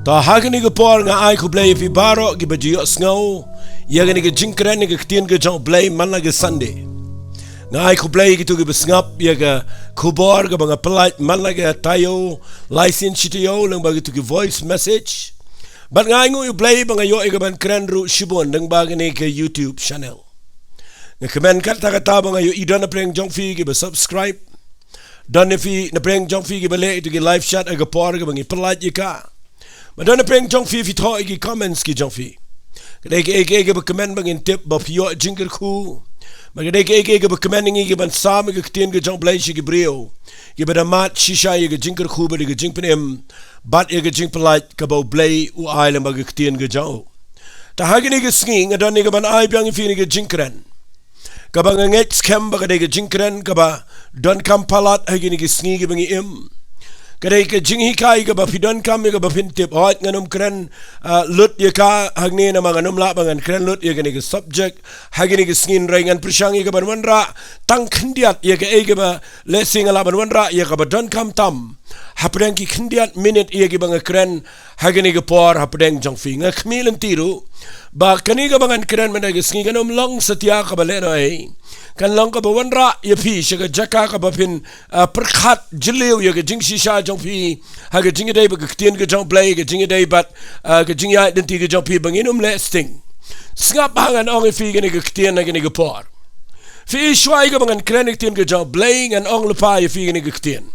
Ta hagani ke por nga ai ku blay fi baro ki bajiyo sngaw ya gani ke jinkren ni ke ktien ke jong blay man la ke Sunday nga ai ku blay ki tu ke besngap ya ke kubor ke banga polite man la ke tayo license chitiyo lang bagi tu ke voice message but nga ngu you blay banga yo ke ban kren ru shibon dang bagani ke YouTube channel nga kemen kata banga yo idon na preng jong fi ke subscribe dan fi na preng jong fi ke bale tu ke live chat ke por ke bangi polite ka Madonna preng jong fi thoi ki comments ki jong fi. Kadai ke comment bangin tip ba pio jingle ku. Magadai ke comment ngi ke ban sam ke ktien ke jong blai shi ke brio. Ke bada mat shisha ye ke jingle ku ba ke jing penem bat ye ke jing polite ka ba blai u ai lam ba ke ktien ke jong. Ta hagini ke sking adon ni ke ban ai byang fi ni ke jingkren. Ka ba nget scam ba kadai ke jingkren ka ba don kam palat hagini ke sking ke bangi im. Kadai ke jinghi kai ke ba pidon kam ke ba pintip hot nganum kren lut ye ka hagne na manganum la bangan kren lut ye ke subject hagini ke skin rengan prishangi ke ban wanra tang khndiat ye ke ba lesing ala ban wanra ye ka ba don kam tam hapdeng ki khndiat minute ye ke bang kren hagini ke por hapdeng jongfi nga khmilen tiru ba kani ke bangan kren men ke skin ganum long setia ka ba le noi kan long ka ba wanra ye phi shaka jaka ka ba pin perkhat jileu ye ke jing shisha jong phi ha ke jing dei ba ke tien ke jong play ke jing dei bat ke jing ya den ti ke jong phi banginum lasting skap hangan ong phi ke ne ke tien na ke ne ke por phi shwai ke bangan klinik tien ke jong playing and ong lupa ye phi ke ne ke tien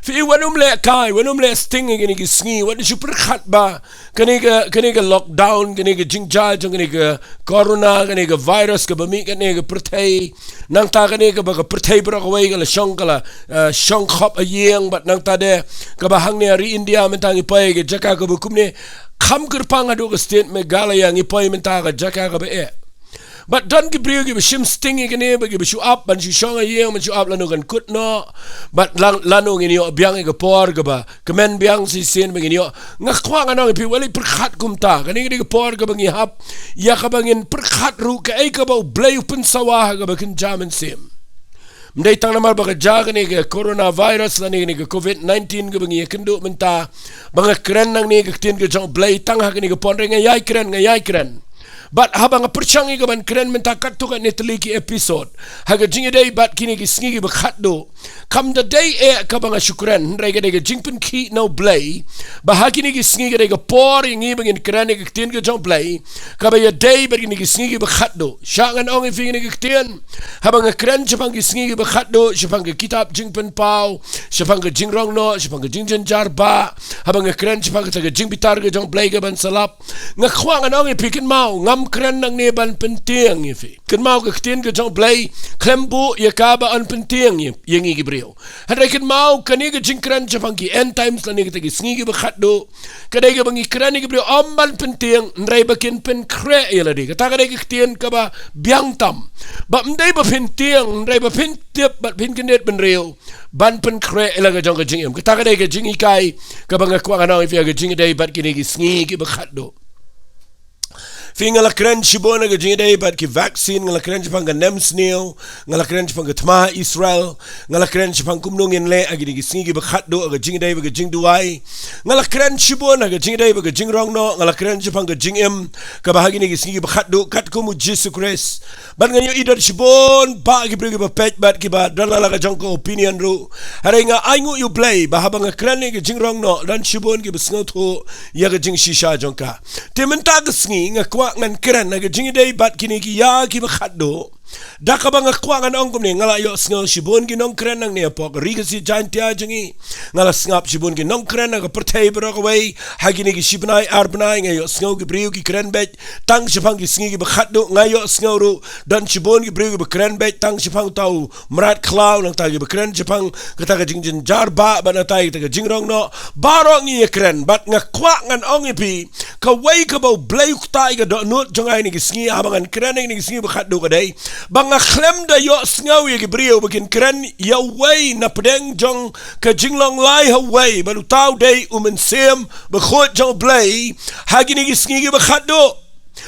phi wanum le kai wanum le sting ke ne ke sngi wat is perkhat ba ke ne ke lockdown ke ne ke jing ja jong ne ke corona ke ne ke virus ke ba mi ke ne ke perthai nang ta ke ne ke ba ke perthai bra ko wei ke la shong khop a yeng bat nang ta de ke ba hang ne ri India men tang ipai ke jaka ke bu kum ne kham kirpang adu ke state me gala yang ipai men ta ke jaka ke ba e but don ki brio ki shim sting ke ne ba ki shu up ban shu shong a yeng man shu up lanu kan kut no but lanu ngi yo biang ke por ke ba kemen biang si sen ba ngi yo nga khwa nga no pi wali perkhat kum ta kan ngi ke por ke ba ngi hap ya ka ba ngin perkhat ru ke ai ka ba blai upin sawah ke ba kin jamen sim mdai tang namal ba ja ni ke coronavirus la ni ke covid-19 ke bangi kendo menta bang kren nang ni ke tin ke jong blai tang ha ni ke pon renga yai kren but habang perchangi ke ban kren menta kat tu kan netli ki episode haga jingi dei bat kini ki sngi Kiba Khatduh kam the day e ka bang shukran rega de jingpin ki no blai ba hakini ki sngi ke por ngi bangin kren ke tin ke jong blai ka ba ya dei ba kini ki sngi Kiba Khatduh shangan ong fi ni ke tin habang kren chapang ki sngi Kiba Khatduh chapang ke kitab jingpin pau chapang ke jingrong no chapang ke jingjen jar ba habang kren chapang ke jingbitar ke jong blai ke ban salap nga khwang ong pikin mau ngam kren nang ne ban penting ifi kan mau ke tin ke jong blai klembu ye ka ba an penting ye ngi gibreo hadai kan mau kan ke jingkren chapang ki end times la ne ke sngi Kiba Khatduh kadai ke bangi kren ke gibreo amban penting ndrai bakin pen kre ye la di kata kadai ke tin ka ba biang tam ba mdai ba penting ndrai ba pen tip ba pen kenet ben reo ban pen kre la ke jong ke jingem kata kadai ke jingi kai ka banga kwa na ifi ke jingi dai bat kini ke sngi Kiba Khatduh ngala kren shibona ke jingi dai bat ki vaccine ngala kren chipang ke nemsneo ngala kren chipang ke tma Israel ngala kren chipang kumnung in le agi ki sngi Kiba Khatduh ke jingi dai ke jing duai ngala kren shibona ke jingi dai ke jing rong no ngala kren chipang ke jing em ke bahagi ni ki sngi Kiba Khatduh kat kumu Jesus Christ ban nganyo idar shibon ba ki bri ke pet bat ki ba dalala ke jong ko opinion ru hare nga aingu you play ba habang kren ni ke jing rong no dan shibon ki besngo thu ya ke jing shisha jong ka tementa ke sngi nga ngan keren na jingi dei bat kini ki ya Kiba Khatduh da ka bang akwangan ong kum ni ngala yo sngo shibun ki nong kren nang ne pok ri si jan tia jingi ngala snap shibun ki nong kren na ka perthai bro ko wei hagini ki shibnai arbnai ngayo sngo ki briu ki kren bet tang shipang ki sngi Kiba Khatduh ngayo sngo ru dan shibun ki briu ki kren bet tang shipang tau mrat klau nang ta ki kren shipang kata ka jingjin jar ba ba na tai ta ka jingrong no baro ngi kren bat ngakwangan ong ipi ka wei ka bo blai tai ka do not jongai ni ki sngi abangan kren ni ki sngi Kiba Khatduh ka dei banga klem da yo sngaw ye gibriyo bakin kren ya way na pedeng jong ka jinglong lai ha way balu tau day Mynsiem Bakhuid jong blay hagini ki sngi Kiba Khatduh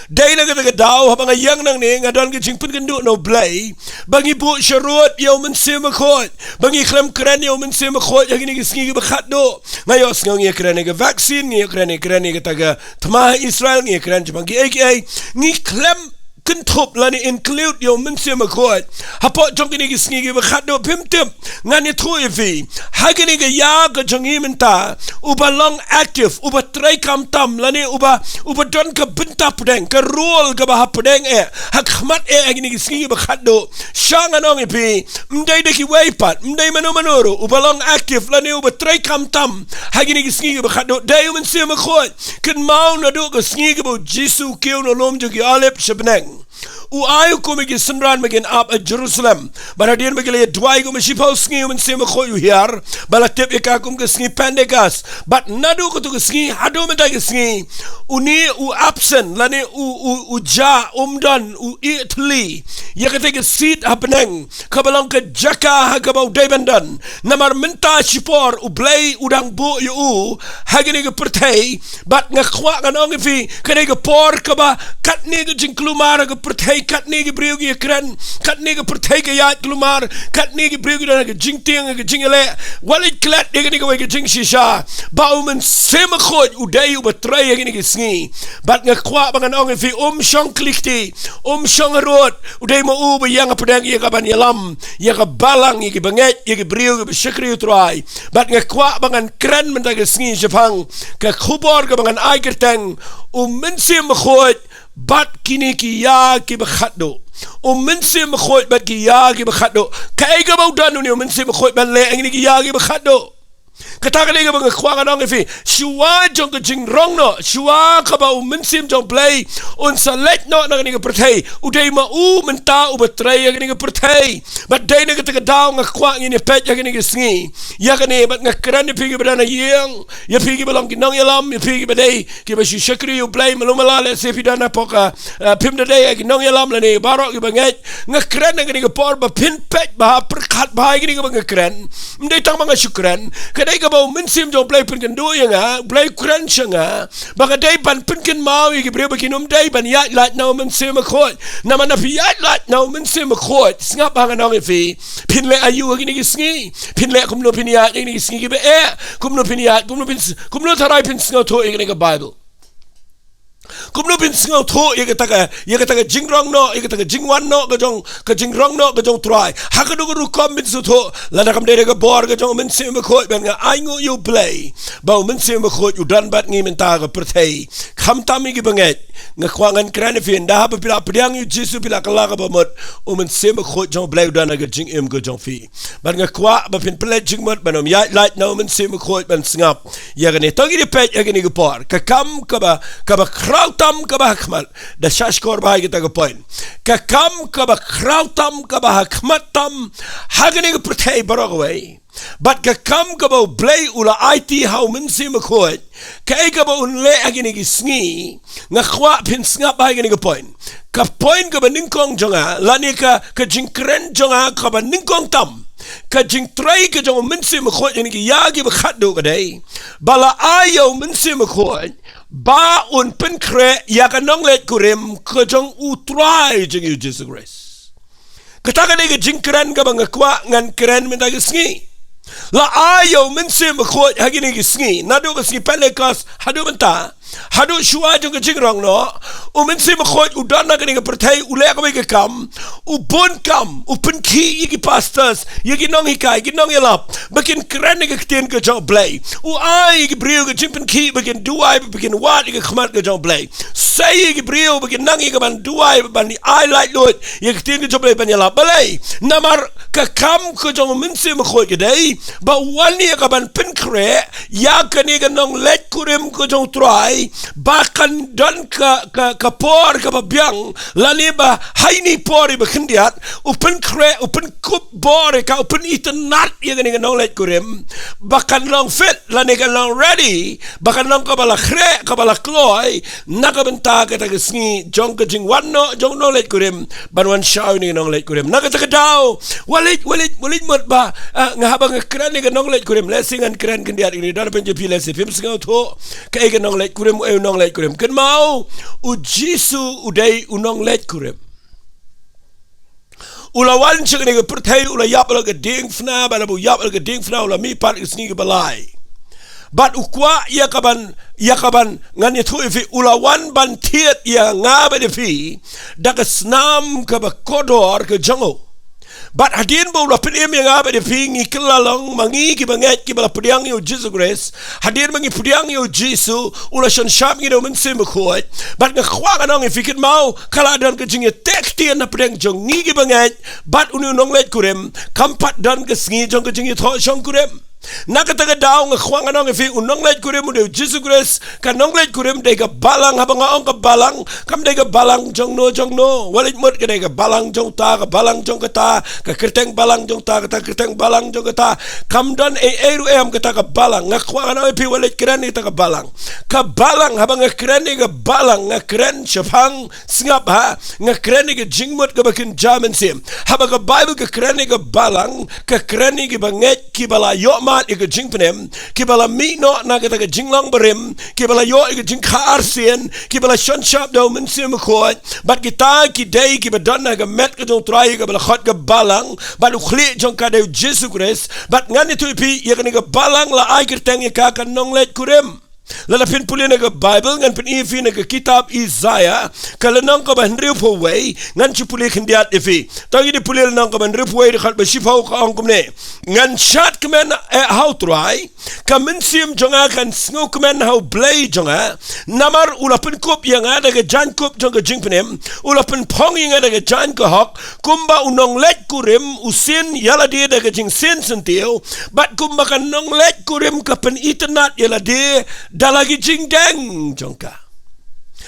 day na kata daw habang ayang nang ni ngadon ka jing pengkendu no blay bangi bu syarut yo Mynsiem Bakhuid bangi kram kren yo Mynsiem Bakhuid yang ini kisngi Kiba Khatduh ngayo sngang ye kren ga vaccine ngi kren kata ga tma Israel ngi kren bangi aka ngi klam kentup lani include yo Mynsiem Bakhuid hapo jong kini kisngi Kiba Khatduh pimtip ngani thui vi hagini ga ya ga jongi menta uba long active uba try kam tam lani uba don ka benta pedeng ka rule ka bah pedeng hakmat agini kisngi Kiba Khatduh shang anong ipi mdai deki waipat mdai manuru uba long active lani uba try kam tam hagini kisngi Kiba Khatduh dai Mynsiem Bakhuid ken mau na do ka sngi ka Jisu keu no lom jogi alep shabneng ayu ko magi senran magin up at Jerusalem baradian magile dwai ko masipau sngi Mynsiem Bakhuid hier balatip ikakum ka sngi pendekas but nadu ko to sngi hado meta ka sngi uni absent lani ja umdan Italy ya ka take seat happening kabalong ka jaka hagabau debendan namar menta sipor blay udang bu yu hagini ka pertay but ngakwa kanong ifi kane ka por ka ba katni ka jingklumar ka pertay katni ki briyo ki kren katni ki pertay ka yat klumar katni ki briyo ki dana ka jingting ka jingele walit klat de ka wai ka jing shisha ba Mynsiem Bakhuid uday ubatray ka ni ki sngi bat nga kwa bangan ong fi shong klikti shong rot uday mo uba yang pedang ya ka banyalam ya ka balang ya ki banget ya ki briyo ka syakri utray bat nga kwa bangan kren menta ka sngi japang ka khubor ka bangan ay kerteng Mynsiem Bakhuid bat kini ki ya Kiba Khatduh Mynsiem Bakhuid bat ki ya Kiba Khatduh kay ka bau danu ni Mynsiem Bakhuid ban le ang ni ki ya Kiba Khatduh kata kali ka bang kwa nong ifi shua jong ka jing rong no shua ka ba Mynsiem jong play on sa let no na ni ka pertay uday ma menta ubatray ka ni ka pertay but day na ka daw nga kwa ni pet ya ni ka sngi ya ka ni bat nga kran ni pigi ba na yang ya pigi ba lang kinong yalam ya pigi ba day ki ba si shakri u play malumala le se pidana poka pim da day kinong yalam la ni barok ki ba nga kran nga ni ka por ba pin pet ba perkat ba ki ni ka ba nga kran mday tang mga syukran kadai ka ba Mynsiem jong play pengkendu ya nga play kran siya nga baka day pan pengken mau ya ki briyo ba kinum day ban yat lat na Mynsiem Bakhuid naman na piyat lat na Mynsiem Bakhuid ngap hangan nong ifi pinle ayu ki ni ki sngi pinle kumno piniyat ki ni ki sngi ki ba kumno piniyat kumno taray pin sngaw to ki ni ka Bible kumno pin sngaw to ya kata jingrong no ya kata jingwan no ka jingrong no ka jong try hakadu ru kom min su to la na kam de ka bor ka jong Mynsiem Bakhuid ben nga aingo you play ba Mynsiem Bakhuid udan bat ngi menta ka pertay kham tami ki banget nga kwangan kran fin da ba pila pdiang yu Jisu pila kala ka ba mot Mynsiem Bakhuid jong play udan ka jing im ka jong fi ban nga kwa ba pin play jing mot banom ya light no Mynsiem Bakhuid ban sngap ya ga ne to gi pet ya ga ni ka por ka kam ka ba krautam ka ba hakmat da shashkor ba kita ka point ka kam ka ba krautam ka ba hakmatam hagani ka pertay barogway but ka kam ka ba blay ula IT how Mynsiem Bakhuid ka ka ba unle agini ki sngi nga khwa pin snga ba agini ka point ka ba ningkong jonga lani ka jingkren jonga ka ba ningkong tam ka jing tray ka jong Mynsiem Bakhuid ni ki ya Kiba Khatduh ka day bala ayo Mynsiem Bakhuid ba un penkre ya ka nong let kurim ka jong utray jing yu Jesus Christ kata ka ni ka jingkren ka ba nga kwa ngan kren minta ka sngi la ayo Mynsiem Bakhuid hagini ki sngi nado ka sngi pelekas hado menta hado shua jong ka jingrong no Mynsiem Bakhuid udan na ka ni ka pertay ule ka ba ka kam ubon kam upen ki iki pastors yaki nong hikai ki nong yalap bakin kren ni ka ktien ka jong blay ay ki briyo ka jimpen ki bakin duay bakin wat ka khmat ka jong blay say ki briyo bakin nangi ka ban duay ban ni ay light lord yaki ktien ka jong blay ban yalap balay namar ka kam ka jong Mynsiem Bakhuid ka day ba wani ka ban penkre ya ka ni ka nong let kurim ka jong try bakan don ka por ka babyang lani ba haini por ba khendiat upen kre upen kup bor ka upen itan nat ya gani ka nong let kurim bakan long fit lani ka long ready bakan long ka bala kre ka bala kloy nakabenta ka ta sngi jong ka jing wan no jong no let kurim banwan shaw ni nong let kurim nakata ka daw walit mot ba nga habang kren ni ka nong let kurim lesingan kren kendiat ini dan penjepile se pim sngau tho kai ga nong let kurem e nong let kurem kan mau u Jisu udai unong let kurem ulawan chik ne ga perthai ula yap la ga ding fna ba la bu yap la ga ding fna ula mi pat isni ga balai bat ukwa yakaban ngani thu ifi ulawan ban thiet ya nga ba de fi daga snam ka ba kodor ka jango bat hadin bo la pem ya nga ba de fi ngi kelalong mangi ki banget ki bala pediang yo Jesus Grace hadin mangi pediang yo Jesus ula shan shap ngi do Mynsiem Bakhuid bat nga khwa ka nong ifi kit mau kala dan ka jinge tek tien na pedang jong ngi ki banget bat unu nong let kurem kampat dan ka sngi jong ka jinge tho shong kurem nakataga daw nga khwang anong ifi unong let kurem de Jesus Grace kanong let kurem de ga balang habang ong ka balang kam de ga balang jong no walit mot ka de ga balang jong ta ka balang jong ka kerteng balang jong ta ka kerteng balang jong ka kam don eru em ka balang nga khwang anong ifi walit kren ka balang habang nga kren ga balang nga kren shapang sngap ha nga kren ga jingmot ka bakin Mynsiem habang ka Bible ka kren ga balang ka kren ga banget ki bala yo iga jing penem kibala mi no na kata ka jinglang berim kibala yo iga jing kharsien kibala shon shap do Mynsiem Bakhuid bat kita ki day ki badan na ga met ka jong try ka bala khot ka balang bat ukhli jong ka de Jesus Grace bat ngani tu pi ya ka balang la ai kerteng ya ka nong let kurem lalapin puli na ka Bible ngan pin ifi na ka kitab Isaiah kalanang ka banriu po way ngan chupuli khindiat ifi tangi di puli nang ka banriu po way khat bashipau ka angkum ne ngan chat kemen how try ka Mynsiem jonga kan sngo kemen how blay jonga namar ulapin kup yang ada ka jan kup jonga jingpenem ulapin pong yang ada ka jan ka hok kumba unong let kurim usin yala dia da ka jing sin sentiu bat kumba kan nong let kurim ka pen internet yala dia dalagi jing deng jongka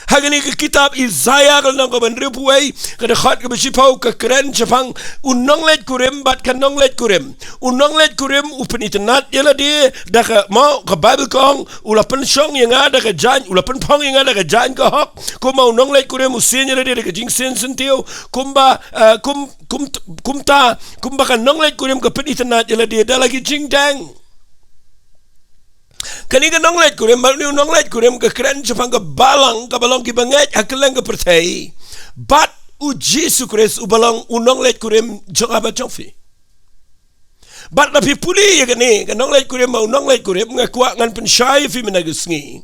hagani ke kitab Isaiah kal nang ko ban ripuai kada khat ke besipau ke keren Jepang unong let kurem bat kan nong let kurem unong let kurem upen internet yala di dak mau ke Bible kong ulapen song yang ada ke jan ulapen pong yang ada ke jan ke hok ko mau nong let kurem usin yala di ke jing sen sentiu kumba kumba kan nong let kurem ke pen internet yala di dalagi jing deng kani ka nong let kurem balu nong let kurem ka keren Jepang ka balang ki banget akalang ka pertai bat u Jesus Grace u balang unong let kurem jong aba jongfi bat na pipuli ya kani ka nong let kurem mau nong let kurem nga kwa ngan pensyai fi menagasngi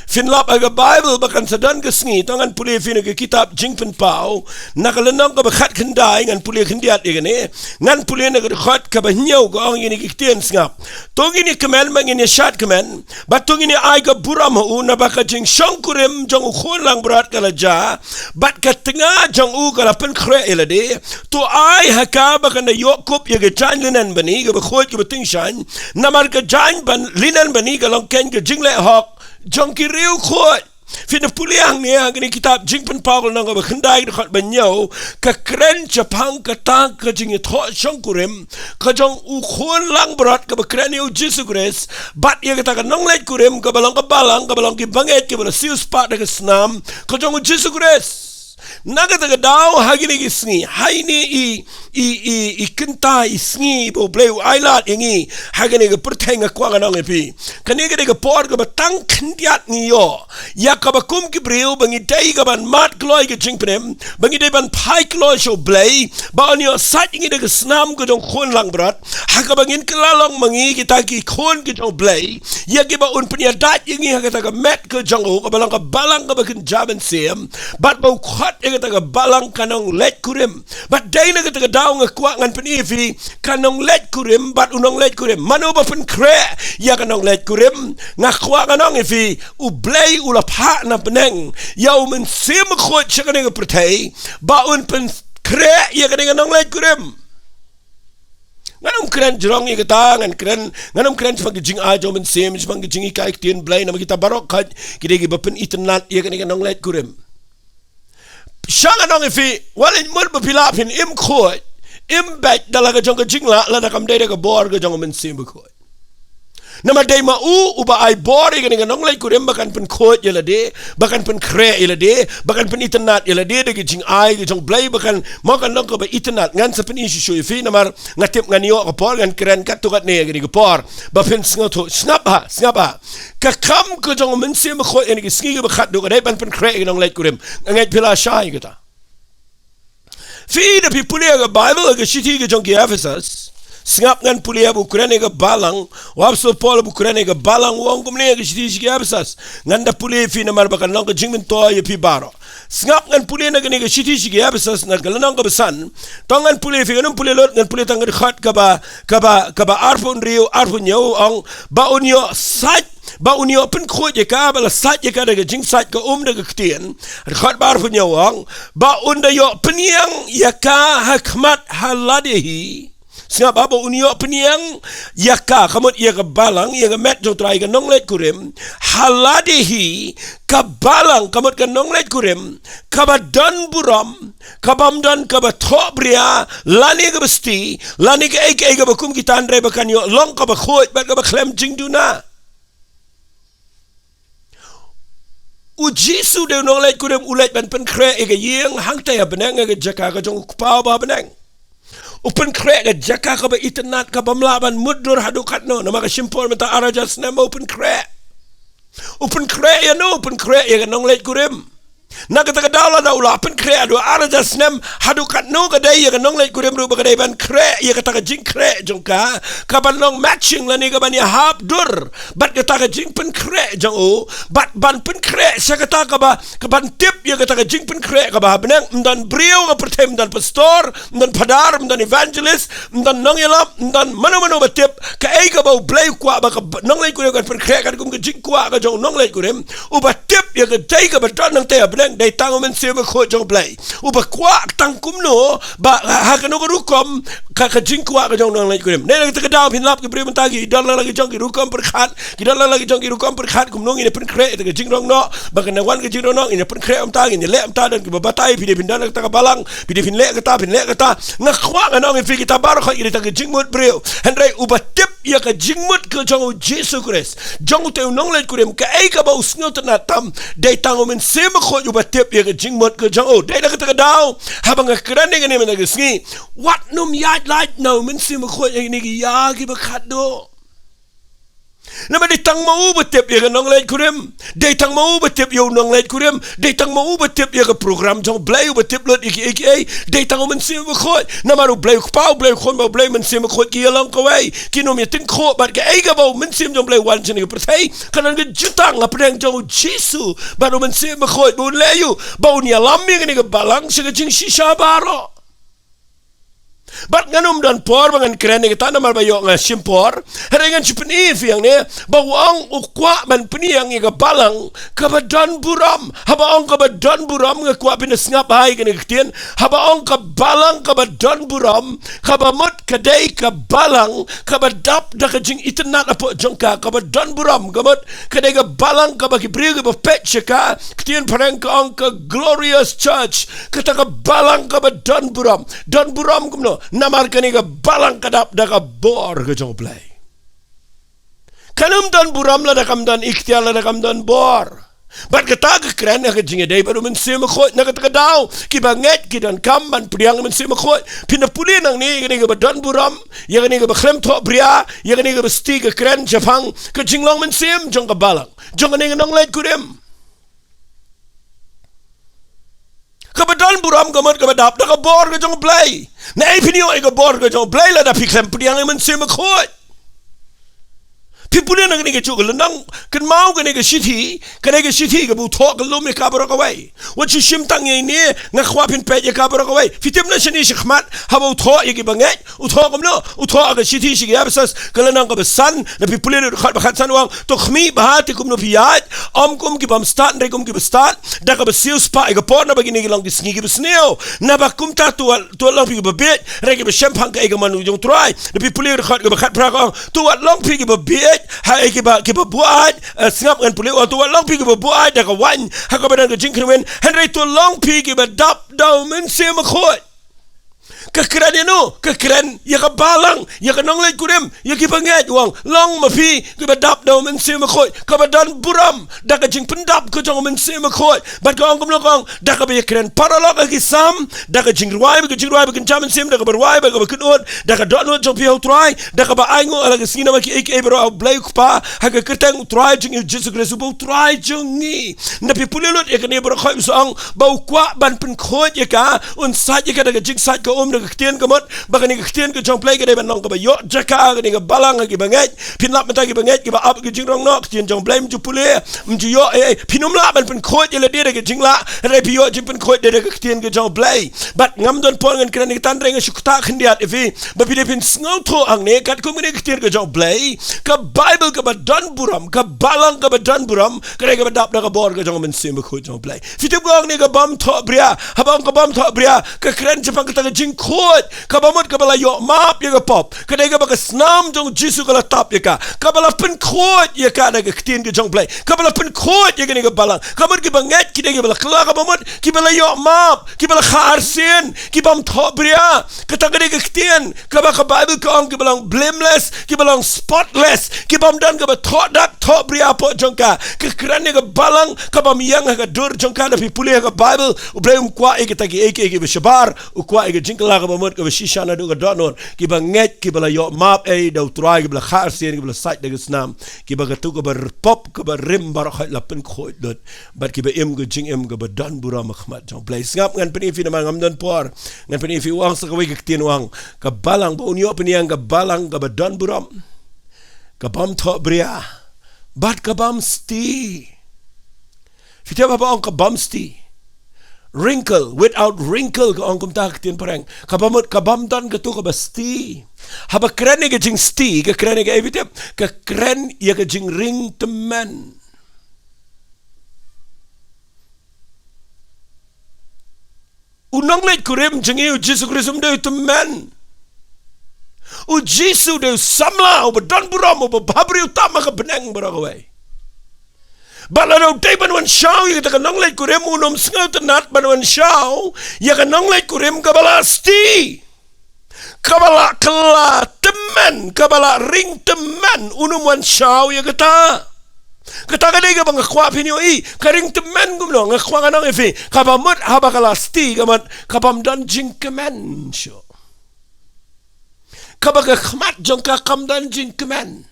finlap aga Bible bakan sadan kesngi tangan puli fi ke kitab jingpen pau nakalenang ka bakhat khandai ngan puli khandiat igane ngan puli na khat ka bahnyau ko ang ini kitien sngap tong ini kemen mang ini shat kemen batong ini ai ka buram u na baka jing shong kurem jong khon lang berat kala ja bat ka tengah jong u kala pen khre elade to ai haka bakan na yokop ye ga jan linan bani ga khot ka bating shan namar ka jan ban linan bani ka long ken ka jingle hok jong ki riu khot fina puliang ni agni kitab jingpen pagol nang ba khandai khat banyo ka kren Jepang ka ta ka jing tho shong kurem ka jong u khon lang brat ka ba kren yo Jesus Grace bat ye ka nong let kurem ka balang ki banget ki bala siu spat ka snam ka jong Jesus Grace naga taga daw hagini gisngi haini i kenta isngi bo bleu ailat ingi hagini ga pertenga kwanga nang epi kani ga por ga batang khndiat ni yo ya ka ba kum ki breu bangi dai ga ban mat kloi ga jingprem bangi dai ban pai kloi sho blei ba ani sat ingi ga snam ga jong khon lang brat ha ka bangin klalong mangi kita ki khon ga jong blei ya gi ba un pnia dat ingi ha ga met ga jong ga balang ga bakin Mynsiem bat ba khat ya ga balang kanong let kurem bat dai na ga daw nga kwa ngan penifi kanong let kurem bat unong let kurem mano ba pen kre ya kanong let kurem nga kwa kanong ifi u blei u la pha na peneng ya Mynsiem Bakhuid chakane ga pertai ba un pen kre ya kanong let kurem nganong kren jrong i kata nganong kren sebagai jing ajo Mynsiem sebagai jing ika iktien blei nama kita barok kat kidegi ba pen internet ya kanong let kurem Shang anong ifi walin mul bapilapin im khot im bet dalaga jong ka jingla la nakam dai ka bor ka jong Mynsiem Bakhuid Nama day mau uba ay bori ka nga nonglay kurem bakan pen kod yala de, bakan pen kre yala de, bakan pen itanat yala de jing ay jong blay bakan makan nong ka ba itanat ngan sa pen isu shoy fi namar ngatip ngan yo ka por ngan kren kat tukat ne gani ka por ba pen sngato snap ha ka kam ko jong Mynsiem Bakhuid ni Kiba Khatduh ka day ban pen kre ka nonglay kurem ngai pila shay kita fi the people ga Bible ga shiti ga jong ki Ephesus Singap ngan pulia Ukraine ga balang, wapso Paul Ukraine ga balang wong kumne ga shiti ga absas. Nganda pulia fi na marbakan lang ga jingmin to ya pi baro. Singap ngan pulia na ga shiti ga absas na galanang ga besan. Tongan pulia fi ganun pulia lot ngan pulia tangan khat ka ba arpun rio arpun nyaw ang ba unyo sat ba unyo pen khod je ka bala sat je ka daga jing sat ka daga ktien khat bar pu nyawang ba unda yo peniang ya ka hikmat haladehi singa ba unyo peniang ya ka kamot ya ka balang ya ka met jo trai ka nonglet kurem haladehi ka balang kamot ka nonglet kurem ka ba dan buram ka bam dan ka ba thobria lani ka besti lani ka ek ka ba kum kitan re ba kan yo long ka ba khod ba ka ba klem jing duna Ujisu de nong lait kurem ulet ban pen kre ega yeng hang taya benang ega jaka ka jong pau ba benang upen kre ega jaka ka ba itanat ka bamlaban mudur hadukat no nama ka simpor mata arajas nama upen kre ya no upen kre ega nong lait kurem Nakata daula daula pen kre adu arajas nem hadukat no ka day ega nong lait kurem ru ba ka day ban kre ega ta ka jing kre jongka ka ban nong matching lani ka ban ya hab dur bat ka ta ka jing pen kre jong o bat ban pen kre sa ka ta ka ban tip ya ka ta ka jing pen kre ka ba benang mdan brio ka pertem dan pastor mdan padar mdan evangelist mdan nong yalap mdan mano ba tip ka ay ka ba blay kwa ba ka nong lait kurem ka pen kre ka kum ka jing kwa ka jong nong lait kurem u ba tip ya ka day ka ba don nang tay benang day tango Mynsiem Bakhuid jong blay u ba kwa tang kum no ba ha ka no ka rukom ka jing kwa ka jong nong lait kurem ne ka daw pin lap ka brio mantagi dan lagi jong ki rukom perkhat ki dan lagi jong ki rukom perkhat kum nong ina pen kre ka jing rong no ba ka wan ka jing rong no ina pen kre am tagi ni le am ta dan ki ba batai pide pin dan ka ka balang pide pin le ka ta nga kwa nga nong fi kita bar kha ina ta ka jing mut brio hendrai u ba tip ya ka jing mut ka jong Jesus Christ jong te nong lait kurem ka ai ka ba usngot na tam day tango Mynsiem Bakhuid u ba tip ya ka jing mut ka jong o day ka ta ka daw habang ka kran ni ngani man ka sngi what num yat light no Mynsiem Bakhuid ni ya Kiba Khatduh Nama ditang mau betep ya nong lait kurem, ditang mau betep ya nong lait kurem, ditang mau betep ya program jong blay betep lot iki ditang Mynsiem Bakhuid, nama ru blay pau blay khon ba blay Mynsiem Bakhuid ki long kawai, kinom ya tin kho bat ka ai ka ba Mynsiem jong blay wan chini pertai, kanan ke jutang apeng jong Jesu, baru Mynsiem Bakhuid bu leyu, bau ni alam ni ka balang sa jing shisha baro. Bat nganum dan por bangan keren ni kita nama bayo ngan simpor harengan cipeni fiang ni bawang ukwa ban peniang ni balang kabadan buram haba ong kabadan buram ngakwa bin sngap hai kan ketien haba ong kabalang kabadan buram kabamut kadai kabalang kabadap dak jing itanat apa jongka kabadan buram kabut kadai kabalang kabaki bri ka pet cheka ketien parang ka ong ka glorious church kata kabalang kabadan buram kumno namar kani ka balang kadap da ka bor ka jong play kanum dan buram la da kam dan ikhtiar la da kam dan bor bat kata ka kren ka jinge dai baru Mynsiem Bakhuid na ka daw ki banget ki dan kam ban priang Mynsiem Bakhuid pinapuli nang ni kani ka dan buram ya kani ka klem tho bria ya kani ka sti ka kren japang ka jinglong Mynsiem jong ka balang jong kani nong lait kurem kabadan buram gamot kabadap da ka bor ka jong play na ipinyo ay ka bor ka jong play la da piklem priang Mynsiem Bakhuid People na kani ka nang kan mau kani ka city ka bu thok lo me ka bro ka wai what you shim tang ye ni nga khwapin pe ye ka bro ka wai fitim na shini shkhmat ha bu tho ye ki banget u tho kom no u tho ka city shi ya besas kala nang ka besan na people na khat san wang to khmi bahati kum no piat om kum ki bam start re kum ki start da ka besiu spa ka por na bagini ki long ki sngi ki besneo na ba kum ta to long pi ka bet re ki be champagne ka ga manu jong try na people na khat pra ka to long pi ki bet hai kiba buat singap ngan puli tu long pi kiba buat da ka wan ha ka badan ka jingkren henry tu long pi kiba dap daw Mynsiem Bakhuid kekeren inu kekeren ya ka balang ya ka nonglay kurim ya ki panget wang long mapi ki badap daw Mynsiem Bakhuid ka badan buram da ka jing pendap ko jong Mynsiem Bakhuid bat ko ang kumlokong da ka ba keren paralog ki sam da ka jing ruai ba kan jamin sim da ka ruai ba ka kunot da ka donot jong pi try da ka ba aingo ala ka sina ma ki ek ebro blay pa ha ka kertang try jing Jesus Christ bo try jong ni na pi pulilot ya ka ne bro khoi song ba kwa ban pen khoi ya ka un sa ya ka da ka jing sa ka da ka tien ka mot ba ka ni ka tien ka jong play ka de ban nong ka ba yo jaka ka ni ka balang ki banget pinlap mata ki banget ki ba up ki jing rong nok tien jong blame ju pule mju yo pinum la ban pen khoi ya le de ka jing la re pi yo jing pen khoi de ka tien ka jong play but ngam don pon ngan kan ni tan reng shukta khindiat ifi ba pi de pin snau tho ang ne kat ko ni ka tien ka jong play ka bible ka ba dan buram ka balang ka ba dan buram ka ba dap da ka bor ka jong Mynsiem Bakhuid jong play fitip ko ang ni ka bam tho bria habang ka bam tho bria ka kren jepang ka ta jing khoi ka ba mot ka ba yo map ya ka pop ka de ka ba ka snam jong jisu ka la tap ya ka ba la pen khoi ya ka da ka tien ka jong play ka ba la pen khoi ya ka ni ka balang ka mot ki ba nget ki de ka ba la kla ka ba mot ki ba la yo map ki ba la khar sin ki bam tho bria ka ta ka de ka tien ka ba ka bible ka ang ki ba lang blameless ki ba lang spotless ki bam dan ka ba tho dak tho bria po jong ka kren ni ka balang ka bam yang ka dur jong ka da pi puli ka bible u blem kwa ek ta ki ek be shabar u kwa ek jingla ka ba mot ka ba shisha na do ka donor ki ba nget ki ba la yo map da try ki ba khar sin ki ba site de snam ki ba ka tu ka ba pop ka ba rim bar khoi la pen khoi dot bat ki ba em ka jing em ka ba dan bura makhmat jong play ngap ngan pen fi na ngam don por ngan pen fi wang sa ka wi ka tien wang ka balang ba unyo pen yang ka balang ka ba dan buram ka bam tho bria bat ka bam sti fitya ba ang ka bam sti wrinkle without wrinkle ka ang kumtak tien pareng kabamot kabamdan ka tu ka basti haba kren ka jing sti ka kren ka evitep ka kren ya ka jing ring teman unang let kurem jingi u Jesu Kristum de teman u Jesu de samla u badan buram u babri utama ka beneng barakawai balano day ban wan shaw ya ka nang lay kurem unom sngaw tanat ban wan shaw ya ka nang lay kurem kabala sti kabala kala teman kabala ring teman unom wan shaw ya kata ka dei ka bang kwa pinyo I ka ring teman gumno nga kwa nang ifi kabamut habakala sti kamat kabam dan jing kemen sho kabaka khmat jong ka kamdan jing kemen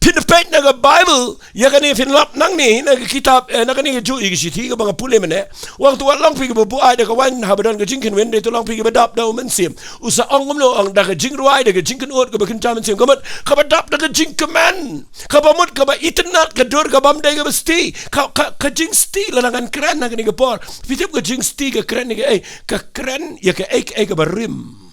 pinapait na ka Bible ya ka ni finlap nang ni na kitab na ka ni ju igiti ka mga puli mene wang tuwa lang pigi bubuay da ka wan habadan ka jingkin wen dito lang pigi badap daw Mynsiem usa ang umlo ang da ka jing ruay da ka jingkin ut ka bakin Mynsiem kamat ka badap da ka jing keman ka bamut ka ba itinat ka dur ka bamday ka basti ka jing sti lanangan kren na ka ni ka por fitip ka jing sti ka kren ni ka kren ya ka ka ba rim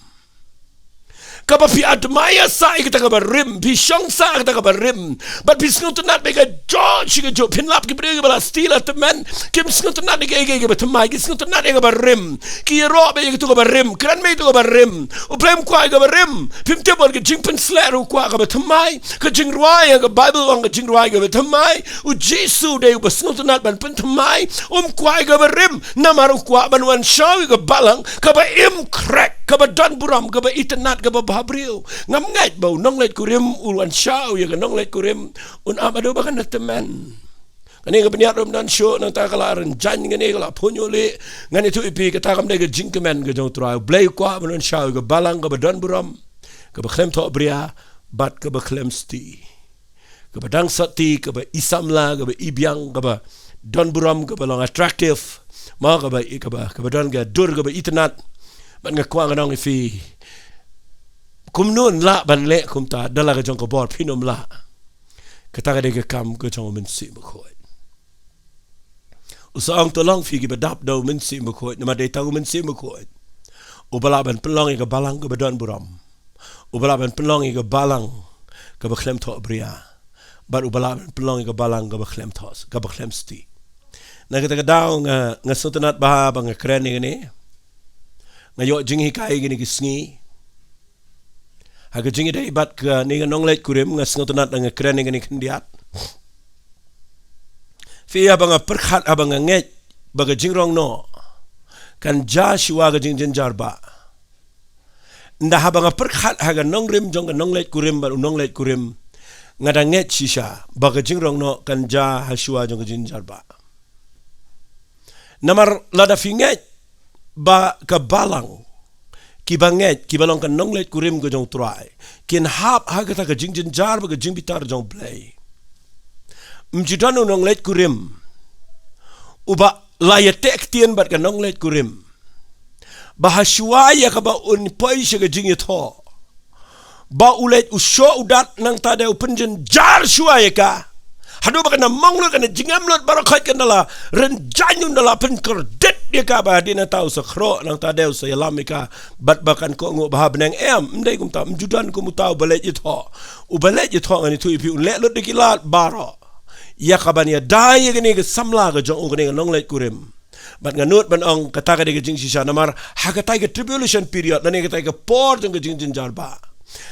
kaba pi admaya sa ikita kaba rim pi shong sa ikita kaba rim but pi snut nat mega George ka jo pinlap ki brega bala stila teman kim snut nat ni ke ba tamai ki snut nat kaba rim ki ro be ki to kaba rim kran me to kaba rim u blem kwa kaba rim pim te bol ki jing pen slero kwa kaba tamai ka jing ruai ka bible ang ka jing ruai kaba tamai u Jesu de ba snut nat ban pen tamai kwa kaba rim namaru kwa ban wan shaw ka balang kaba im crack kaba dan buram kaba itanat kaba babriu ngam ngait bau nong let kurim ulan shaw ya nong let kurim un amado bakan teman kani ka peniat rom dan show nang ta kala ran jan ngani kala punyole ngani tu ipi ka ta kam de ka jingkemen ka jong trai blay kwa ban shaw ka balang ka dan buram ka ba khlem tho bria bat ka ba khlem sti ka ba dang sati ka ba isamla ka ba ibyang ka ba dan buram ka ba long attractive ma ka ba dan ka dur ka ba itanat ban nga kwa nang ifi kumnon la ban le kumta dala ka jong ko bor pinom la kata ka de ka kam ka jong Mynsiem Bakhuid usang to lang fi ki badap daw Mynsiem Bakhuid na maday taw Mynsiem Bakhuid u balaban pelong ka balang ka badan buram u balaban pelong ka balang ka bakhlem tho bria bar u balaban pelong ka balang ka bakhlem thos ka bakhlem sti na kata ka daw nga sutanat ba bang kren ni ngayo jing hikai gini kisngi aga jingi dai bat ka ni nong let kurim nga sngotunat nga kren nga ni kendiat fi abang perkhat abang nget baga jingrong no kan Joshua ga jing jarba nda habanga perkhat haga nongrim jong ga nonglet kurim ba nonglet kurim ngadanget shisha baga jing rong no kan Joshua jong ga jing jarba namar lada finget ba ka balang kibanget kibalong kan nonglet kurim ga jong try kin hap haga ta ga jing jar ba ga jing bitar jong play mjidano nonglet kurim uba layatek tien bat ka nonglet kurim bahashuaya ka ba un paisha ga jing itho ba ulet usho udat nang tade upenjen jar shuaya ka hadu ba kana manglo kana jingamlot barakat kana la renjanyun dala pen kerdet dia ka ba dina tau sakro nang tade usa yalamika bat bakan ko ngo bah benang ndai kum ta mjudan kum tau balet itho u balet itho ngani tu ipi un let lot dikilat baro ya kabania dai gani ga samla ga jong gani nonglet kurim bat nganut ban ong kata ka de jing shisha namar hagatai ga tribulation period nani ka tai ga por jong ga jing jarba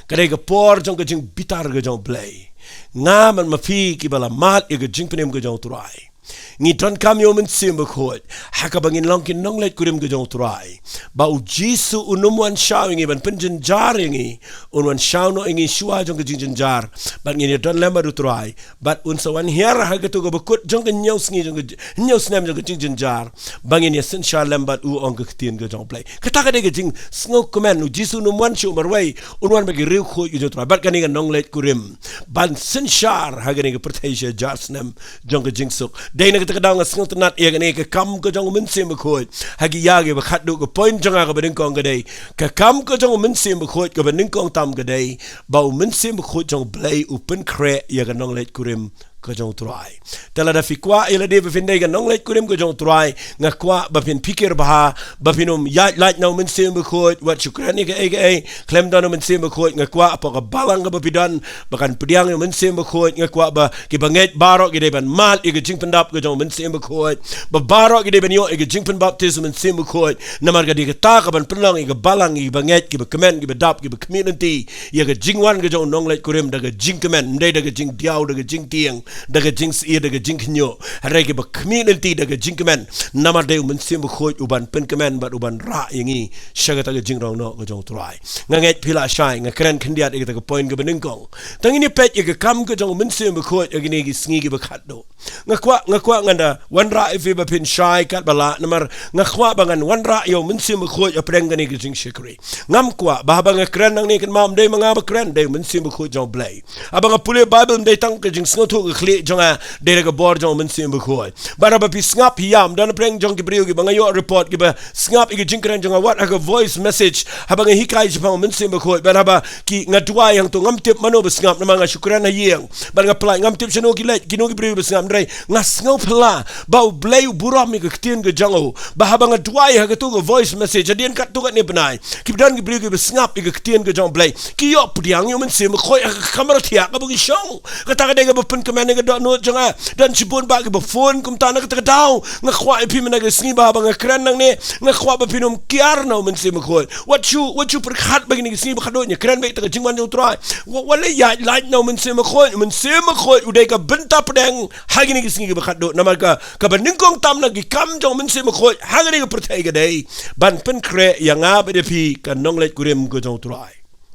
kadai ga por jong ga jing bitar ga jong play nga man mafi ki bala mat ga jing penem ga jong turai ngi ton kam yo Mynsiem Bakhuid hakabangin longkin nonglet kurim ga jong turai ba u jisu unumwan shaw ngi ban penjen jar ngi unwan shaw no ngi shua jong ga jing jar bat ngi don lema du turai bat un sawan hier hagatu ga bakut jong ga nyaus ngi jong ga nyaus nem jong ga jing jar bangin ya sen sha lembat u ong ga tien ga jong play kata ga de ga jing sngo komen u jisu unumwan shu marwai unwan ba gi riu khu yu turai bat ga ni ga nonglet kurim ban sen shar hagani ga protection jar snem jong ga jing suk dai na kita kadang ngasng tenat ia gani ke kam ko jong Mynsiem Bakhuid hagi yagi ba khaddu ko point jong ga beding kong gadai ke kam ko jong Mynsiem Bakhuid ko beding kong tam gadai ba Mynsiem Bakhuid jong blay open cre ia ga nonglet kurim ko jong turai tala da fikwa ila de befindai ga nonglet kurim ko jong turai ngakwa ba pin pikir bah ba pinum ya like no Mynsiem Bakhuid wat syukrani ga ai klem dan Mynsiem Bakhuid ngakwa apa ga balang ga bapidan bakan pediang Mynsiem Bakhuid ngakwa ba ki banget barok gi de ban mal i ga jing pendap ga jong Mynsiem Bakhuid ba barok gi de ban yo i ga jing pen baptism Mynsiem Bakhuid namar ga di ga ta ga ban pelang i ga balang i banget gi ba kemen gi ba dap gi ba community ya ga jing wan ga jong nonglet kurim da ga jing kemen ndai da ga jing diau da ga jing tiang daga jing si daga jing knyo harege ba community daga jing kemen namar de Mynsiem Bakhuid uban pen kemen bat uban ra yangi shaga daga jing rong no ga jong turai nganget pila shai ngakren khendiat ga point ga beningkong tangini pet ga kam ga jong Mynsiem Bakhuid ga ni gi sngi ga khatduh ngakwa nganda wanra if ba pin shai kat bala namar ngakwa bangan wanra yo Mynsiem Bakhuid apreng ga ni ga jing shikri ngam kwa ba ba ngakren nang ni kan mam de manga ba kren de Mynsiem Bakhuid jong blay abang pule bible de tang ga jing sngotu kli jonga dere ga bor jong Mynsiem Bakhuid bara ba pisngap hiam dan preng jong ki briu gi bangayo report gi ba snap gi jingkren jonga what aga voice message habang hikai jipang Mynsiem Bakhuid bara ba ki ngadwa yang tu ngam tip mano ba snap na mga syukran na yeng ba nga plai ngam tip chano ki let kino gi briu ba snap ndrai ngas ngau pla ba blay buram mi ga ktien ga jango ba habang ngadwa ha ga tu ga voice message adien kat tu kat ni benai ki dan gi briu gi ba snap gi ktien ga jong blay ki yo pdiang yo Mynsiem Bakhuid kamera tiak ga bagi shong kata ga de ga ba pen kemen ga no jonga dan sibun ba ba phone kum tanah kita daw ngakwa ipi menaga sngi ba bang kren nang ne ngakwa ba pinum kiar no Mynsiem Bakhuid what you perkhat bagi ni sngi ba khado nya kren ba ta jingwan jo try wala ya like no Mynsiem Bakhuid udai ka benta pedang hagi ni sngi ba khado nama ka baningkong tam lagi kam jong Mynsiem Bakhuid hagi ni pertai ga dai ban pen kre yang a ba de pi kan nonglet kurim go jo try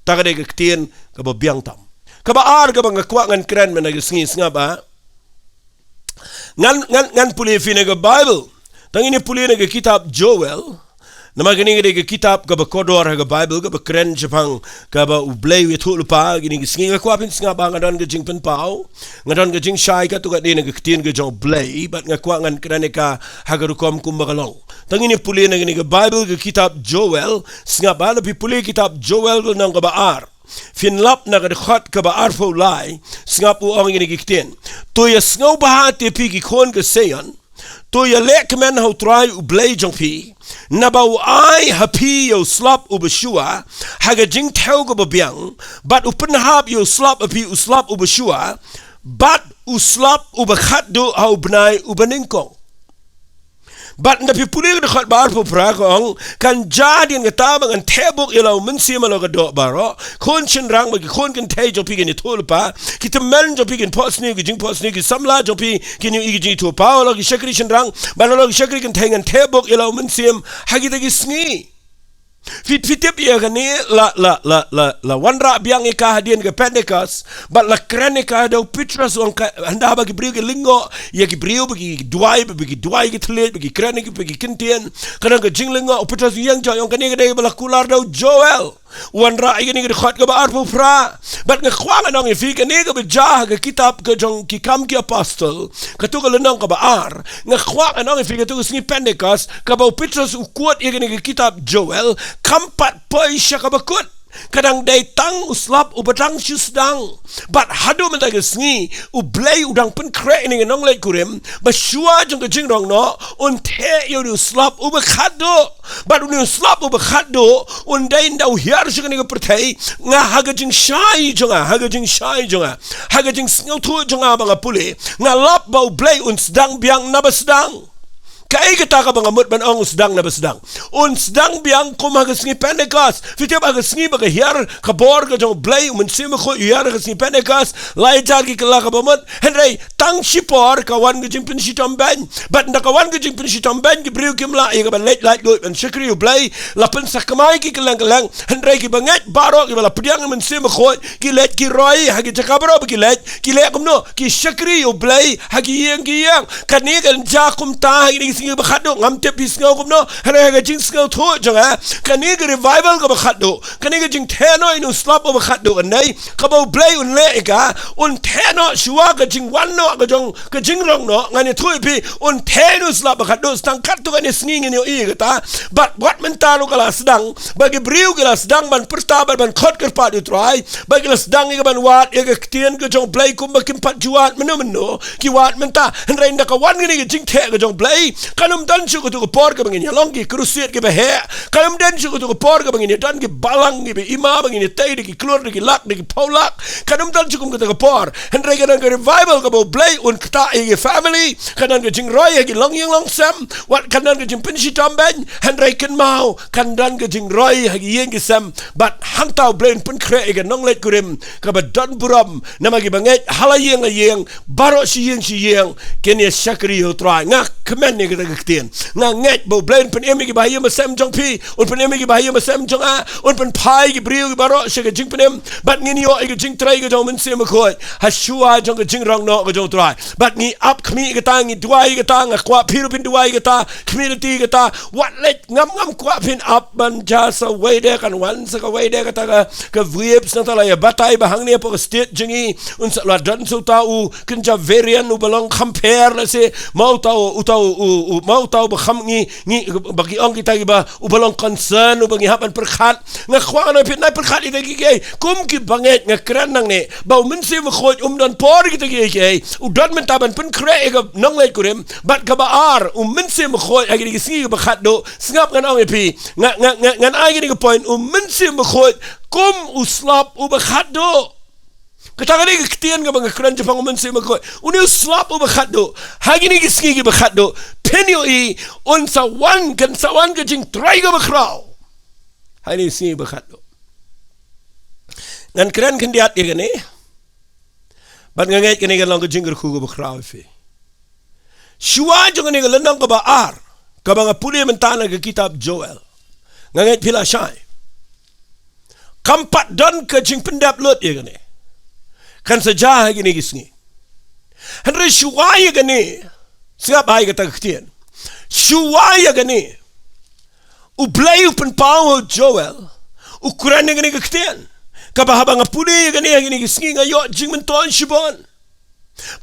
ta ga de ka tien ka ba biang tam ka ba ar ka ba ngakwa ngan kren menaga sngi snga ba ngan puli fine ga Bible tangini puli na ga kitab Joel nama gini ga kitab ga kodor ga Bible ga kren Jepang ga ba ublay wi thul pa gini singi ga kwapin singa ba ngadon ga jing pen pau ngadon ga jing shai ka tu ga dina ga ktien ga jong blay bat nga kwa ngan kren ka hagarukom kumbagalong tangini puli na gini ga Bible ga kitab Joel singa ba lebih puli kitab Joel nang ga ba ar finlap na gadkhat ka ba arfo lai singapu ang ini giktin to ya sngaw bahati pi gikon ka sayon to ya lek men how try u blay jong pi na ba ai happy yo slap u bashua haga jing tau ga babyang but u penhab yo slap api u slap u bashua but u slap u bakhatduh au bnai u baningkong But na pipuli ko dekat bar po prakong kan jadian kata bangan tebok ilaw Mynsiem Bakhuid baro kon rang bagi kon kan tay jopi gini tulpa kita men jopi gini posni ki samla jopi gini igi tu pa lagi syakri rang balo lagi syakri kan tay ngan tebok ilaw Mynsiem hagi tagi sngi Fit ya gani la wanra biang ika hadian ke Pentecost but la kren ika do Petrus on handa bagi brio ke lingo ya ki brio bagi duai ke telet bagi kren ke bagi kintian kadang ke jinglingo Petrus yang jauh yang kani ke bala kular do Joel wanra igani ke khot ke ba arfu fra but nge khwang anong ifi ke ne ke bejah ke kitab ke jong ki kam ki apostle ke tu ke lenong ke ba ar nge khwang anong ifi ke tu singi Pentecost ke ba Petrus ukuat igani ke kitab Joel kampat poi syaka bakut kadang datang uslap ubadang syusdang bat hadu mentag sngi ublay udang pen kre ini nong let kurim basua jong ke jingrong no un the yo uslap ubakhado bat un uslap ubakhado un dain dau hiar syaka ni pertai nga haga jing shai jonga haga jing sngo tu jonga banga puli nga lap bau blay un sedang biang nabasdang Kai kita ka bangamut ban ang sedang na basdang. Sedang biang kumagas ni Pentecost. Fitiap agas ni baga hiar kabor ka jong blay Mynsiem Bakhuid hiar agas ni Pentecost. Lai jar ki kala ka bamut. Henry tang sipor kawan ka jing pinsitom ben. Bat na kawan ka jing pinsitom ben ki brio kimla i ka ban late good ban syakri blay lapan sakamai ki kalang. Henry ki banget baro ki bala pediang Mynsiem Bakhuid ki let ki roi hagi jakabro ki let kumno ki syakri blay hagi yang kani kan jakum ta hagi Mynsiem Bakhuid ngam te pis ngau kumno hana ga jing ngau tho jonga kani ga revival ka Bakhuid kani ga jing theno inu slap Bakhuid anai ka bau blay un le ka un theno shua ga jing wanno ga jong ka jing rong no ngani thui pi un theno slap Bakhuid stang kat tu kani sngi ni i ta but what mentalo kala sedang bagi briu kala sedang ban pertabar ban khot ker pa du try bagi la sedang ga ban wat ga ktien ga jong blay kum bakim pat juat meno ki wat menta henrai nda ka wan ga jing the ga jong blay kanum dan syukur tu por ke bangin long ki krusiat ke behe kanum dan syukur tu por ke bangin dan ki balang ki be ima bangin tai ki klor ki lak ki paulak kanum dan syukur ke por henry kan ke revival ke blay un kta e family kanan ke jing roy ki long yang long sam wat kanan ke jing pinsi tamben henry kan mau kandan ke jing roy ki yeng ki sam but hantau blay pun kre ke nong let kurim ka ba dan buram namagi banget halayeng ayeng baro siyeng ken ya syakri ho try ngak kemen ni kita ketien nga nget bo blend pen emi ki bahaya masam jong pi un pen emi ki bahaya masam jong a un pen pai ki brio ki baro se ke jing penem bat ngini yo ki jing trai ke jong Mynsiem Bakhuid ha shua jong ke jing rong no ke jong trai bat ngi up khmi ke tang ngi duai ke tang kwa phiru pin duai ke ta community ke ta what let ngam kwa pin up ban jasa way de kan wan sa ka way de ka ta ka viep sa ta la ya batai bahang ni po state jingi un sa la dan so ta u kinja variant u balong compare la se mau tau bakham ngi bagi ong kita ba ubalong concern ubangi hapan perkhat nga khwa na pit na perkhat ita gi kum ki banget nga kran nang ne ba Mynsiem Bakhuid dan por kita gi udan mentaban pen kre ga nong le kurim bat ka ba ar Mynsiem Bakhuid agi gi singi ba khatdo singap ngan ong pi ngan agi gi point Mynsiem Bakhuid kum uslap u ba khatdo Katakan ni ketien ka mga kran Jepang Mynsiem Bakhuid. Uni slap o Bakhuid. Hagi ni gisngi Bakhuid. Penyo I unsa wan ka jing try ka bakraw. Hagi ni gisngi Bakhuid. Ngan kran kandiat ya gani. Bat ngangait kani ka lang ka jing ka bakraw fi. Shua jong ni ka landang ka baar. Ka mga puli mentana ka kitab Joel. Ngangait pila syai. Kampat don ka jing pendap lot ya gani. Kan saja gini gisni. Henry shuwaya gani. Singap ay kata ketien. Shuwaya gani. Ublay upan pao Joel. Ukuran gani ketien. Kabahaba nga puli gani gisni ngayo jing menton shibon.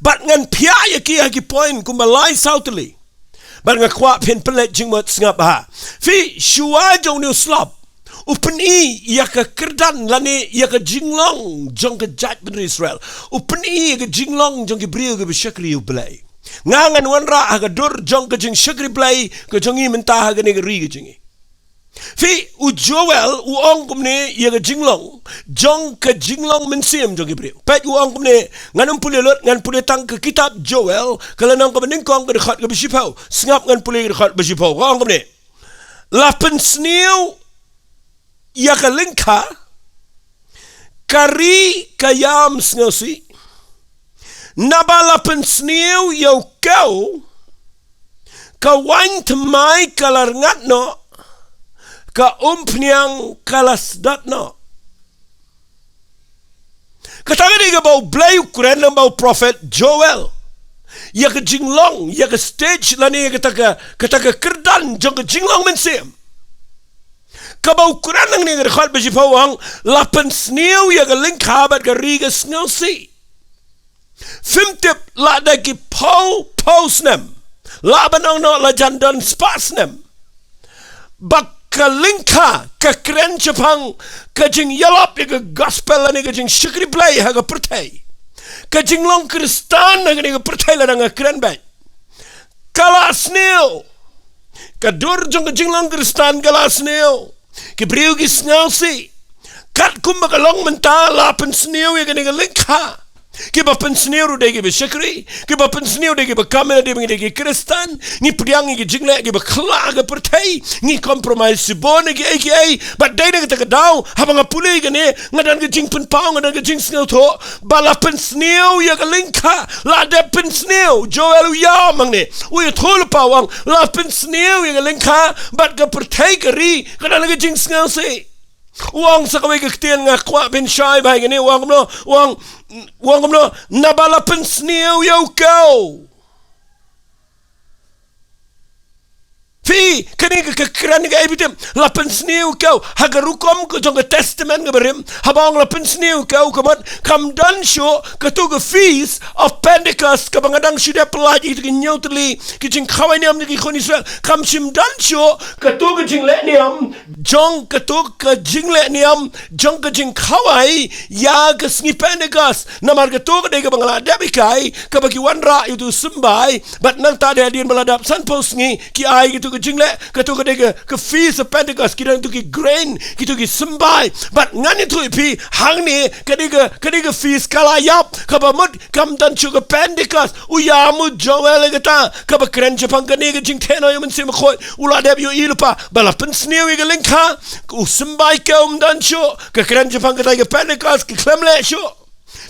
Bat ngan pia ki hagi point kumalay southly. Bat nga kwa pin pelet jing mot singap ha. Fi shuwaya jong ni slap. Upeni ia ke kerdan lani ia ke jinglong jong ke jat ben Israel. Upeni ia ke jinglong jong ke brio ke syakri ublay. Ngangan wanra aga dur jong ke jing syakri blay ke jongi mentah aga ni ke ri ke jingi. Fi u Joel u ong kumne ia ke jinglong jong ke jinglong Mynsiem jong Ibreu. Pet u ong kumne ngan pule lot ngan pule tang ke kitab Joel kalau nang kebening kong ke dekat ke besipau sengap ngan pule ke dekat besipau ong kumne. Lapen sniu ia ke lingka kari kayam sngosi naba lapen sniu yau kau kawan temai kalar ngatno ka umpniang kalas datno. Katanya dia bau blay ukuran ng bau prophet Joel. Ya ke jinglong, ya ke stage lani kataka kerdan jong ke jinglong Mynsiem. Ka bau ukuran ng ni rekhot besi pawang lapan sniu ya ke lingkabat ke riga sngosi. Fimtip la dagi pau snem. Laban ang no la jandan spasnem. Bak kalingka ka kren Jepang ka jing yalap ya ka gospel ani ka jing shikri play ha ka pertai ka jing long kristan ha ka pertai la nga kren bay kala sneo ka dur jong ka jing long kristan kala sneo ki briu ki sneo si kat kumba ka long menta lapan sneo ya ka lingka Kiba pensneu degi be shikri, kiba pensneu degi be kamera degi kristan, ni priang gi jingle gi be klaga partai, ni compromise sibone gi aka, but dai degi taka dau, habang apuli gi ne, ngadan gi jing pen pau ngadan gi jing sneu to, bala pensneu ya ga linka, la de pensneu, Joel ya mangne, u thol pawang, la pensneu ya ga linka, but ga partai gari, ngadan gi jing sneu se. Uang sakaway kaktian nga kwa bin shy bahay gani uang kumno nabala pensniu yaw kau fi kani kakran nga ibitim la pensniu kau hagarukom ko jong testament nga berim habang la pensniu kau kamat kam dan syo katuga feast of Pentecost kabangadang syuda pelaji itu nyotli kijing kawai niam ni koni Israel kam sim dan syo katuga jing le niam jong katuga jing le niam jong ka jing kawai ya ka sngi Pentecost namar katuga de kabangala debikai kabagi wanra itu sembai but nang ta de din baladap san posngi ki ai gitu jingle katu ke feast of Pentecost kita tu ki grain kita ki sembai but ngani tu pi hangni kadiga feast kalayap kabamut kam dan chuga Pentecost uyamu Joel kata kaba kren Jepang kani ke jing teno yo Mynsiem Bakhuid ula deb yo ilupa bala pensniu ke lingka u sembai ke dan chu ke kren Jepang kata ke Pentecost ki klemle chu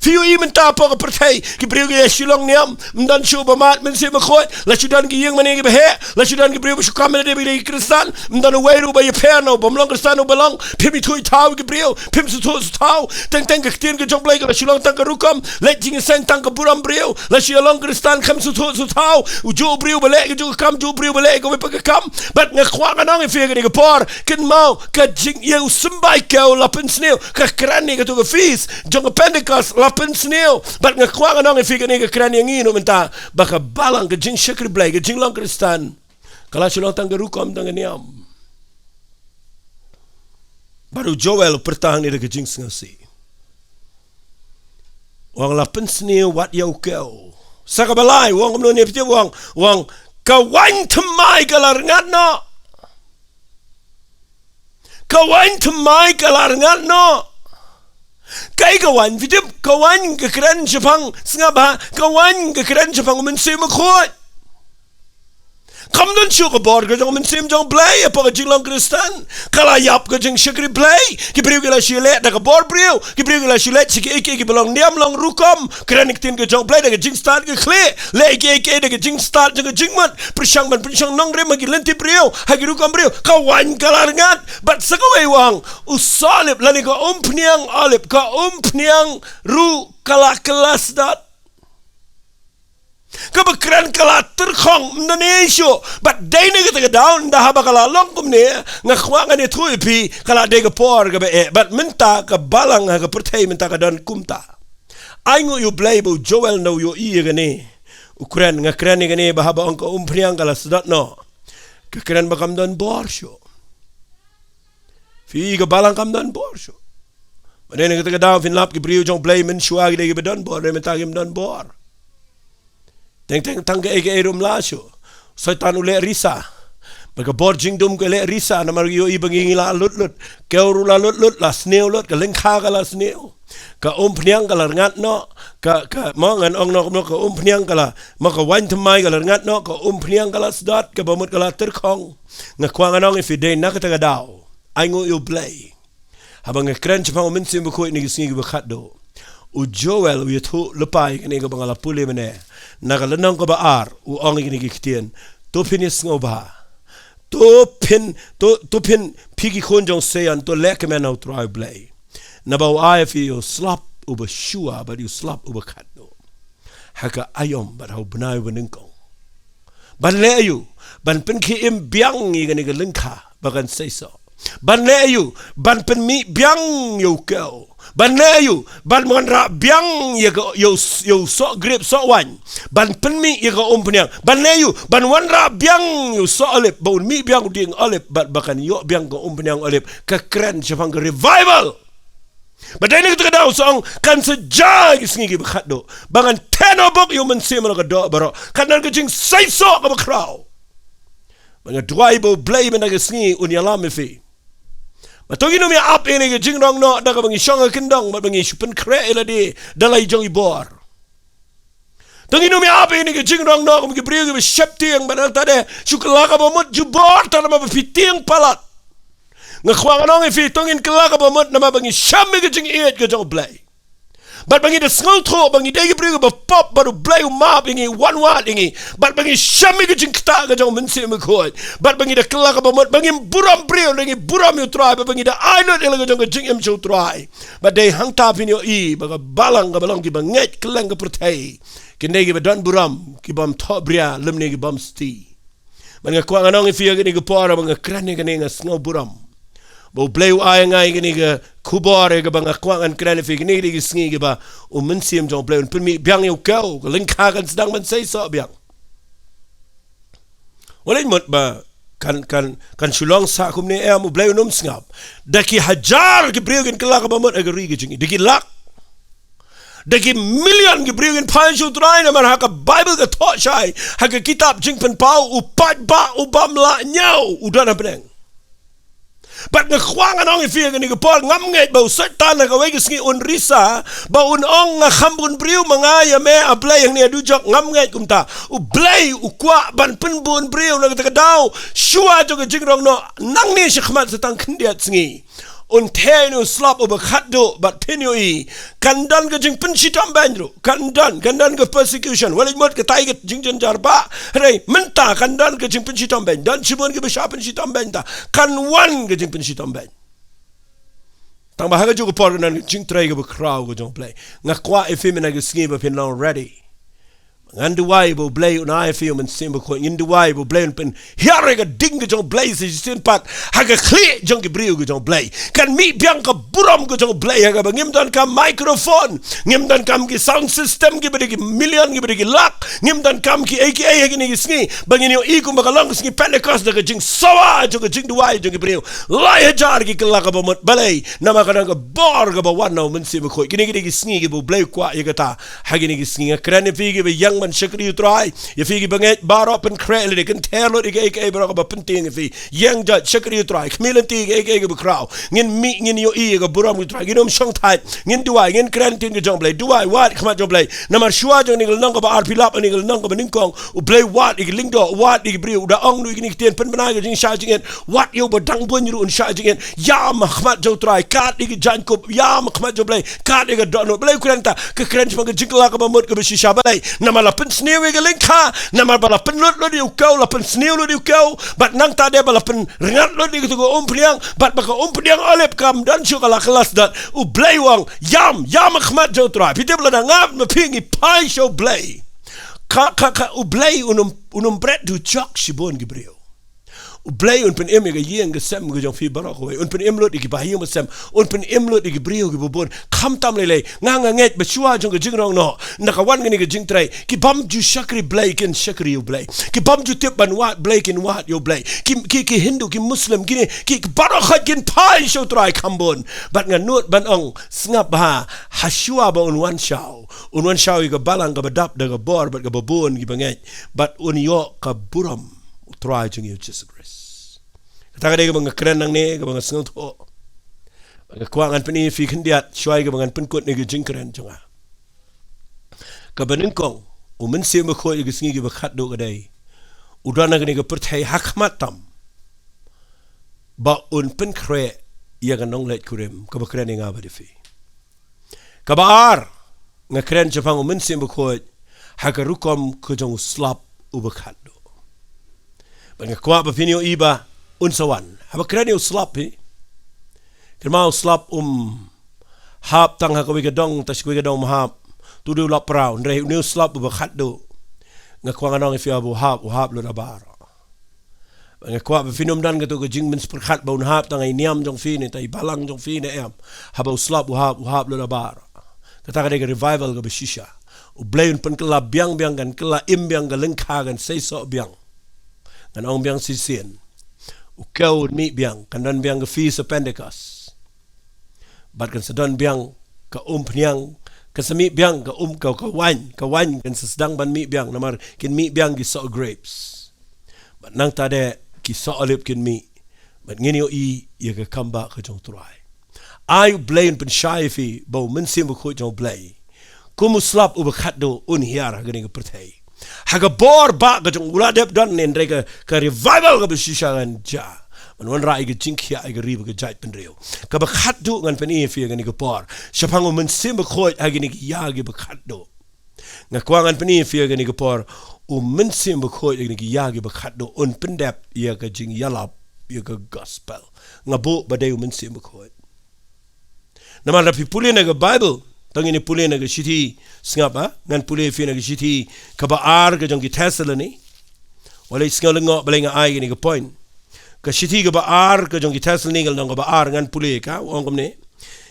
Fiu iman tapo ka pertai ki briu ki shilong niam mdan shu bamat Mynsiem Bakhuid la shudan ki yeng mani ki behe la shudan ki briu shu kamera de bi kristan mdan weru ba ye perno bomlong kristan balong pimi thui tau ki briu pim su tau teng ka tin ki jong play ka shilong tang ka rukam le jing sen tang ka buram briu la shilong kristan kam su tau u jo briu bale ki jo kam jo briu bale ko pa ka kam but nga khwa ka nang fi ka por kin mau ka jing ye sembai ka la pensneu ka krani ka to ka feast jong Pentecost la pensneu but nga kwa nang ifika ni ka krani ngino menta baka balang ka jing shikri blay ka jing long kristan kala shilong tang rukom tang niam baru Joel pertang ni ka jing ngasi wang la pensneu wat yau kau saka balai wang no ni piti wang kawan temai kalar ngatno kawan temai kalar ngatno Kay kawan, vidip kawan ke keren Jepang sengaba kawan ke keren Jepang Mynsiem Bakhuid. Kam dan syo ka bor ka jong Mynsiem jong play apa ka jing long kristan kalayap ka jing shikri play ki briu ka la shile da ka bor briu ki briu ka la shile chiki iki ki belong niam long rukom keren iktin ka jong play da ka jing start ka kle le iki da ka jing start da ka jing mat prisang nongre magi lenti briu hagi rukom briu kawan kalarngat but sakaway wang usalip lani ka umpniang alip ka umpniang ru kelas dat kabakran kala terkhong Indonesia but dai ne ka down da haba kala long kumne nga khwa nga ne thui pi kala de ka por ka be but minta ka balang ka pertai minta ka don kumta aingo you blay bo Joel no yo i ga ne ukran nga kran ga ne ba haba ang ka umpriang kala sadat no ka kran ba kam don bor sho fi ka balang kam don bor sho mane nga ka down fin lap ki briu jong blay min shwa ga de ka don bor re minta kim don bor Teng tangga ege rum lasyo. Soitan ule risa. Maka bor jing dum ke le risa na mar yo ibang ingila lut ke rula lut la sneo lut ka lengkha ka la sneo ka pniang ka la ngat no ka mangan ong no ka pniang ka la maka wan tmai ka la ngat no ka pniang ka la sdat ka bamut ka la terkhong nga kwang anong ifide na ka taga daw ai ngo yo play habang kren chapang Mynsiem Bakhuid ni Kiba Khatduh u Joel u yathu lepai kini ka bangala puli mene na ka lanang ka baar u ong kini kitien to finis ngoba to pin pigi konjong seyan to lek men out try play na ba I feel slap uba shua but you slap uba Khatduh haka ayom but how benai beningkong ban le ayu ban pen ki im biang i gani lengkha bagan say so ban le ayu ban pen mi biang yo kau ban le ayu ban monra biang yo so grip so wan ban pen mi ye ga pniang ban le ayu ban wanra biang yo so olip baun mi biang ding olip bat bakan yo biang ga pniang olip ka kren chapang revival badai ni kita daw song kan sejak isngi Kiba Khatduh bangan tenobok yo Mynsiem Bakhuid baro kanan kejing say so ka bakraw bangan duai bo blay men isngi unyalam fi matong inu mi ap ini kejing rong no da ka bangi shong kendong mat bangi supen kre eladi dalai jong ibor tong inu mi ap ini kejing rong no ka bri ka shepti yang banal tade sukla ka bomot jubor ta ma fitiang palat ngakwang anong ifi tongin kelaka bamot na mabangi shami kejing iet kejong blay bat bangi de sngal tho bangi de gibrigo ba pop baru blay map ingi one wat ingi bat bangi shami kejing kta kejong Mynsiem Bakhuid bat bangi de kelaka bamot bangi buram brio ingi buram yu try bangi de ainot ila kejing im show try bat de hang tap in yo I baga balang ka balong ki banget keleng ka pertai kinde ki badan buram ki bam tho bria lemne ki bam sti man ngakwang anong ifi gani ka para banga kran ni nga sngal buram bo bleu ay ngai gini ga kubore ga bang akwangan kren fi gini gi sngi ga ba Mynsiem jong bleu pen mi biang yo kau ga lengkha kan sedang man say so biang walain mot ba kan sulong sa kum ni em bleu num sngap daki hajar gi breu gen kala ga ba mot agri gi jingi diki lak daki million gi breu gen pan shu trai na man ha ka bible ga tho shai ha ka kitab jing pen pau u pat ba u bam la nyau u dan apeng bat ngakwang anong ifi gani ka por ngam ngai ba setan na kawai gisngi un risa ba un ong nga khambun briu mangaya me ablay yang ni adu jok ngam ngai kumta u blay u kwa ban pen bun briu na ka daw shua jok jingrong no nang ni shkhmat setang khndiat sngi un thenu slap uba Khatduh bat pinyo I kandan ka jing pensitam bandro kandan ka persecution walay mot ka tay ka jing jarba rey menta kandan ka jing pensitam band dan sibon ka besha pensitam banda kan wan ka jing pensitam band tang bahaga jo ko por nan jing tray ka crowd ka jong play ngakwa ifimina ka sngi ba pin long ready nganduwai bo blay unai fi Mynsiem Bakhuid nganduwai bo blay pen hiare ga ding ga jong blay si sin pat haga kli jong ki briu ga jong blay kan mi biang ka buram ga jong blay haga ngim dan kam microphone ngim dan kam ki sound system ki bagi million ki bagi lak ngim dan kam ki aka haga ni sngi bangin yo I ku makalang sngi pentecost ga jing sawa jong ga jing duai jong ki briu lai hajar ki kala ka bomot balay na makana ga bor ga ba wan no Mynsiem Bakhuid kini ki sngi ki bo blay kwa ya ta haga ni sngi kran fi ki yang shakri utrai ya fi banget baro pen krele kan telo ige ige baro ba penting fi yang ja shakri utrai khmilanti ige ige ba kraw ngin mi ngin yo I ga buram utrai ginom shong thai ngin duai ngin kran tin ga jong blay duai wat khma jong blay namar shua jong ningel nang ba ar pilap ningel nang ba ningkong u blay wat ige lingdo wat ige briu da ong nu ige ten pen bana ga jing sha jing wat yo ba dang bon ru un sha jing ya ma khma jong trai kat ige jan ko ya ma khma jong blay kat ige do blay kranta ka kran chma ga jingla ka ba mot ka ba shisha blay namala pen snew ga lengkha namar bala pen lot lo diu kau la pen snew lo diu kau bat nang ta de bala pen ringat lo diu go umpliang bat baka umpliang olep kam dan shu kala kelas dat u blay wang yam khmat jo tra pite bala ngap me pingi pai show blay ka u blay unum bret du chok shibon gibreo u blay un pen em ga yeng ga sem ga jong fi barok we un pen em lot igi bahim sem un pen em lot igi brio gi bobon kham tam le nga nget ba chua jong ga jing rong no na ka wan ga ni ga jing trai ki bam ju shakri blay ken shakri u blay ki bam ju tip ban wat blay ken wat yo blay ki hindu ki muslim ki barok ken pai show trai khambon bat nga not ban ong snap ha hashua ba un wan shau ga balang ga badap da ga bor bat ga babon gi banget bat un yo ka buram try jong yo Jesus Christ Kata dia bang keren nang ni bang sengau tu. Bang kuangan peni fi kendiat syai bang penkut ni jingkren jonga. Kabanengkong Mynsiem Bakhuid ge Kiba Khatduh kadai. Udana ni percaya hakmatam. Ba penkre ia kan nonglet kurem kabakren nga ba defi. Kabar ngakren Jepang Mynsiem Bakhuid hakarukom kujong slap ubakhatduh. Bang kwa ba pinyo iba unsawan. Habakren yo slap he. Kermau slap hap tang hakawi gadong tas kuwi gadong mahap. Tudu lap prau ndre new slap ubakhatduh. Ngakwa nong ifi abu hap lo nabar. Bang kwa ba finom dan gato ga jing mens perkhat ba hap tang ai niam jong fi ni tai balang jong fi ni am. Habau slap hap lo nabar. Kata ka revival ga beshisha. Ublayon pen kela biang kan kela imbiang ga lengka kan seiso biang. Kan ong biang sisien. Ukau mi biang kan dan biang ga fi sa Pentecost. Bat kan sedon biang ka pniang ka semi biang ka kawan kan sedang ban mi biang namar kin mi biang gi so grapes. Bat nang tade ki so olip kin mi. Bat ngini o ia ka kamba ka jong turai. Ai blayon pen shai fi bo Mynsiem Bakhuid jong blay. Kumuslap ubakhatduh hiara gani ka pertai. Haga bor ba ga jong uladep dan nendre ka revival ga besishangan ja. Man rai ga jinkia ai ga riba ga jait penreo. Ka bakhatduh ngan pen fi gani ka por. Syapang Mynsiem Bakhuid agini ki ya ga bakhatduh. Ngakwangan pen fi gani ka por Mynsiem Bakhuid agini ki ya ga bakhatduh pendep ia ga jing yalap ia ga gospel. Ngabo badai Mynsiem Bakhuid. Nama rapi pulih naga Bible. Tang ini pulih naga shiti sengapa ngan pulih fi naga shiti kabaar ke jong ki Thessaloni. Walai sengau lengok balai ngai ni ke point. Ke shiti kabaar ke jong ki Thessaloni ngal nang kabaar ngan pulih ka wong komne.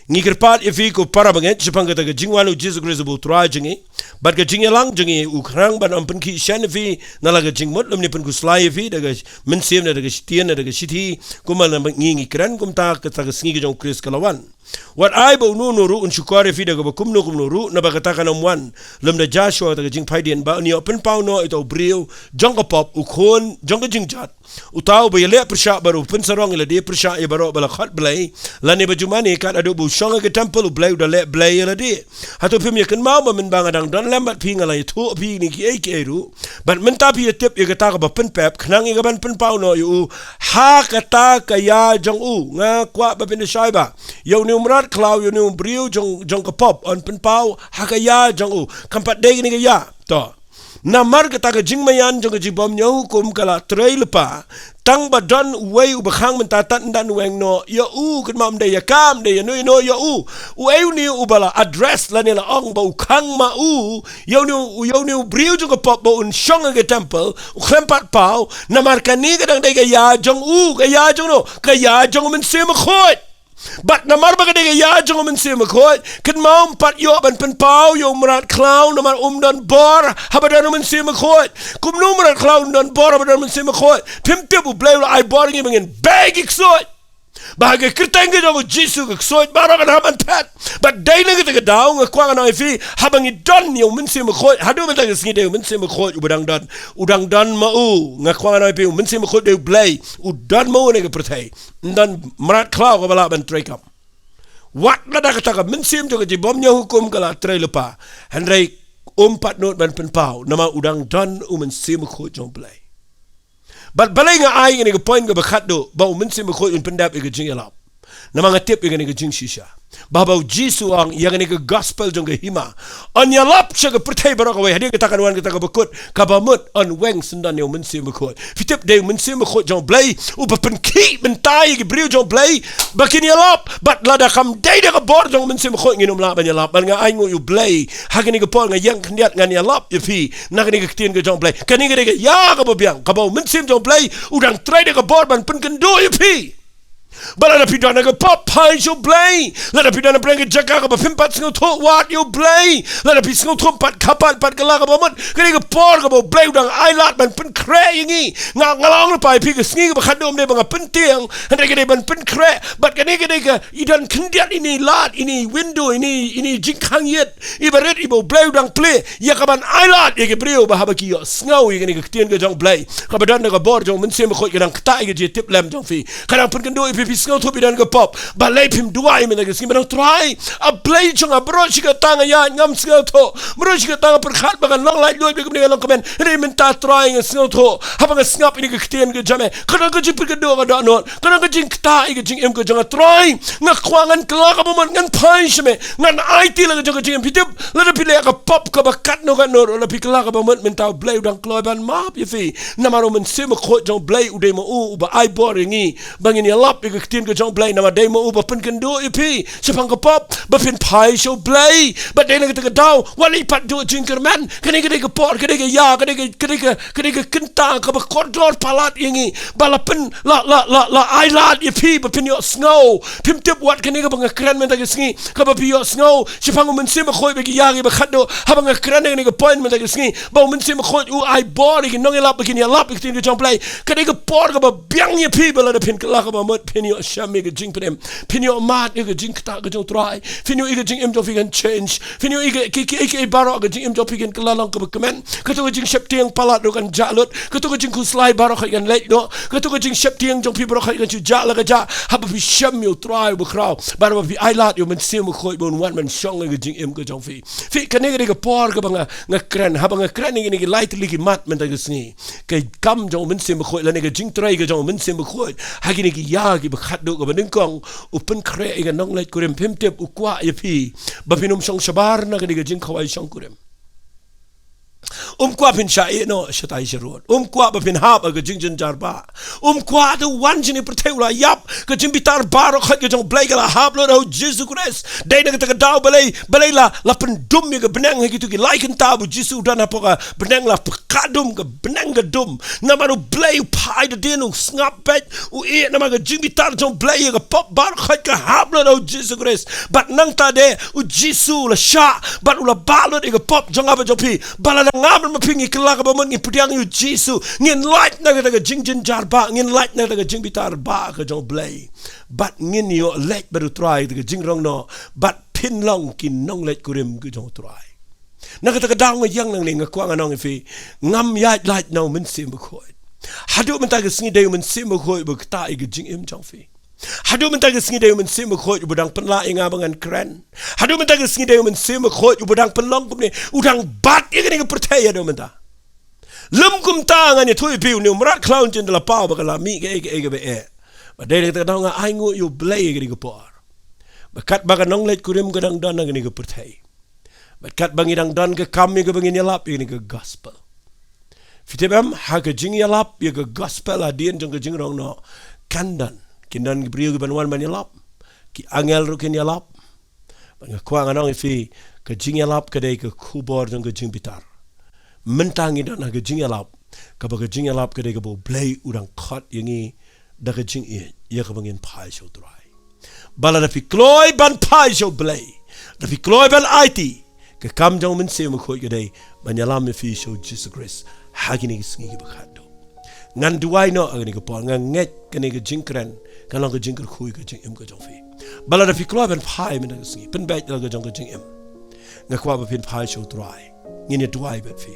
Ngikirpat ifi ko para banget sepang kata ke jingwalu Jesus Christ bu try jingi. Bat ke jingyalang jingi ukrang ban ampen ki shan ifi nalaga jingmut lum ni pen kuslai ifi daga Mynsiem daga shitian daga shiti kumal ngi keren kumta kata ke singi ke jong Chris kalawan. Wat ai ba nuru unsukare fi daga kumno kumnuru na bakatakan amwan lum da Joshua daga jing paidien ba ni open pau no ito brio jong pop ukon jong jingjat utau ba yele persha baru pensarong ila dia persha e baro bala khat blai lani bajumani kat adu bu shonga ke temple blai da le blai ila dia hatu pim yakan mau ba min banga dang don lembat pinga la itu pi ni ki ek eru but menta pi tip ye kata ba pen pep khnang ye ban pen pau no yu ha kata kaya jong nga kwa ba pin shaiba yo ni umrat klau yo ni brio jong pop on pen pau hakaya jong kampat de ni ya to namar kata ka jingmayan jong jibom nyu kum kala trail pa tang ba don way ubkhang mentatan dan weng no ya kan mam de ya kam de no ya ni ubala address la ni la ong ba khang ma yo ni brio jong pop ba un shong ge temple krempat pau namar kani kadang de ya jong no ka ya jong Mynsiem Bakhuid. But namar baga dega ya jong Mynsiem Bakhuid kan mau pat yo ban pen pau yo merat clown namar dan bor habadan Mynsiem Bakhuid kum no merat clown dan bor habadan Mynsiem Bakhuid pimpe bu blay ai bor ngi bengen bag iksoit bahagia kerteng ke jong Jesus iksoit barakan haman pat but dai ngi tega daw ngkwang na fi habang idon yo Mynsiem Bakhuid hadu ben tega singi de Mynsiem Bakhuid udang dan mau ngkwang na fi Mynsiem Bakhuid de blay udan mau ne ke pertai dan merat klau ke bala ban trekam wat la da kata Mynsiem jong jibom nya hukum kala trai lepa handrai pat not ban pen pau nama udang dan Mynsiem Bakhuid jong blay. But balay nga ay nga point nga bakhatduh ba Mynsiem Bakhuid pendap iga jing yalap. Na mga tip iga nga jing shisha. Babaw Jisu ang yang nga gospel jong hima. An yalap siya ga pertay barok away. Hadi katakan wan kita bakut kabamut an weng sendan yung Mynsiem Bakhuid. Fitip de Mynsiem Bakhuid jong blay upa penki mentay gi brio jong blay bakin yalap but lada kam day da kabor jong Mynsiem Bakhuid nginum la ban yalap ban nga ay ngo yu blay hagani ga por nga yang kendiat ngan yalap ifi nagani ga ktien ga jong blay kani ga ya ka babyang kabaw Mynsiem jong blay udang try da kabor ban pen kendo ifi Bala na pidana ka pop pai yo blay. La na pidana preng ka jaka ka pimpat singo tho wat yo blay. La na pi singo tho pat kapan pat kala ka bamat. Kani ka por ka bo blay udang ailat ban pen kre yingi. Ngalong na pai pi ka sngi ka khadum ne banga pentiang. Hande ka ban pen kre. But kani ka idan kendiat ini lat ini window ini jingkang yet. Ibarat ibo blay udang play. Ya ka ban ailat ya ka brio ba habaki yo sngaw ya kani ka tien ka jong blay. Ka badan ka bor jong Mynsiem Bakhuid ka dang ktai ka je tip lam jong fi. Kadang pen kendo pisngau tu bidan ke pop balai pim duai men lagi sini try a play chung a bro chika tanga ya ngam sngau tu bro chika tanga perkhat bagan long lai loi bekum dengan long komen re men ta try ng sngau tu haba ng snap ini ke ketian ke jame kana ke jipir ke do ga non kana ke jing kta ke jing em ke jang try ngak kwangan kela ka bomon ngan punch me ngan IT la ke jing pitip la pile ka pop ka bakat no ga no la pikela ka bomon men ta play udang kloiban map ye fi namaro Mynsiem Bakhuid jong play ude mo u ba ai boringi bangin ya lap ketien ke jong blay nama demo uba pen kendo ipi sepang ke pop ba pin pai show blay ba dena ke daw wali pat do jinkerman kene ke por kene ke ya kene ke kenta ke ba kordor palat ingi bala pen la ailat ipi ba pin yo snow pim tip wat kene ke bang kren men ke sngi ke ba pi yo snow sepang Mynsiem Bakhuid be ya ke ba khaddo ha bang kren ne ke point men ke sngi ba Mynsiem Bakhuid u ai bor ke nong lap ke ni lap ketien ke jong blay kene ke por ke ba biang ye pi bala de pin ke la ke ba mot Pinyo shami ke jing prem, pinyo mat ke jing kta ke jong try, pinyo ke jing em jo fikan change, pinyo ke baro ke jing em jo fikan kelalang ke bekemen, ke tu ke jing shep tiang palat do kan jalut, ke tu ke jing kuslai baro ke kan late do, ke tu ke jing shep tiang jong pi baro ke kan chu jala ke ja, haba pi sham yo try bu kraw, baro pi ailat yo Mynsiem Bakhuid bon wan man shong ke jing em ke jong fi kane ke por ke banga ngakren, haba ngakren ni ke light li ke mat men ta ke sni, ke kam jong Mynsiem Bakhuid la ne ke jing try ke jong Mynsiem Bakhuid, hagi ni ke ya Kiba Khatduh ka beningkong upen kre iga nong lait kurem pimtep ukwa yapi bapinum song shabar na kaniga jing kawai song kurem kwa pin syai no syatai syarut kwa bapin hap aga jing jin jarba kwa tu wan jini perteula yap ke jing bitar baro khat ke jong blai kala hap lo do Jesus Christ dai na ka daw balai la pendum ya ke benang gitu ki like tabu Jesus dan apa ka benang la kadum ke benang ke dum na maru blai pai de dinu ngap bet u e na ma ke jing bitar jong blai ya ke pop bar khat ke hap lo do Jesus Christ bat nang ta de u Jesus la sha bat ula balot ke pop jong apa jopi balala ngam mapingi kela ka bamon ngi pudiang yu Jesus ngin light na ka jing jin jarba ngin light na ka jing bitar ba ka jong blay bat ngin yo let baru try ka jing rong no bat pin long kin nong let kurim ka jong try na ka daw yang nang ning kwa nganong fi ngam ya light no Mynsiem Bakhuid hadu men ta ka sngi de Mynsiem Bakhuid bu ta i ka jing im jong fi hadu men ta ka sngi de Mynsiem Bakhuid budang penla inga bangan kren hadu men ta ka sngi de Mynsiem Bakhuid budang penlong kumne udang bat ye ka percaya do men ta lum kum ta ngani thui piu ni mrat clown jin la pa ba kala mi ke be e ba de ta daw nga ai ngu yu blay ke ko por ba kat ba ka nong let kurim ka dang dan ngani ko percaya ba kat bangi dang dan ke kami ke bangi nyalap ini ke gospel fitebam ha ke jing yalap ye ke gospel adien jong ke jing rong no kandan kindan brio ke banwan manyalap ki angel ru kin yalap bang kwa nganong fi ke jing yalap ke dei ke kubor jong ke jing bitar mentangi dan ke jing yalap ka ba ke jing yalap ke dei ke bo blay urang khat yangi da ke jing ye ke bangin pai show dry bala da fi kloy ban pai show blay da fi kloy ban IT ke kam jong Mynsiem Bakhuid ke dei banyalam fi show Jesus Christ hagini sngi Kiba Khatduh ngan duai no agni ko por ngan nget kani ke jingkren kan ke jingker khui ke jing em ke jong fi bala da fi kloy ban pai men ke sngi pen bet ke jong ke jing em ngakwa ba pin pai show dry ngini duai bet fi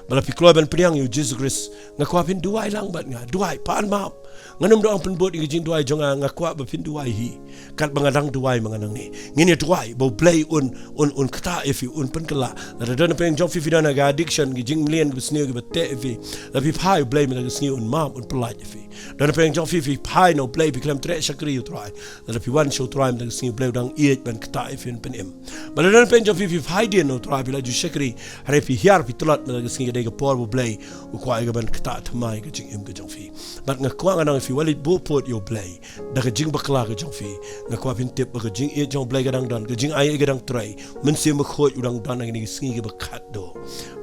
bala fi kloy ban priang yu Jesus Christ ngakwa pin duai lang bat nga duai pan map nganum do ang penbot igi jing duai jonga ngakwa ba pin duai hi kat bangadang duai manganang ni ngini duai bo play un kata ifi un pen kala da don pen jong fi dana ga addiction gi jing mlien gi sneu gi bete ifi da fi pai play men gi sneu un mam un polite ifi da pen jong fi pai no play bi klam tre shakri u try da fi one show try men gi sneu play dang eat ban kata ifi pen em bala don pen jong fi pai dia no try bi la ju shakri hare fi hiar fi tulat men gi sneu de ga por bo play u kwa ga ban kata tmai gi jing em gi jong fi bat ngakwa nganang fi walit bo pot yo play da ga jing bakla ga jong fi ngakwa pin tip ga jing e jong play ga dang don ga jing ai ga dang try Mynsiem Bakhuid udang dan ngi sngi Kiba Khatduh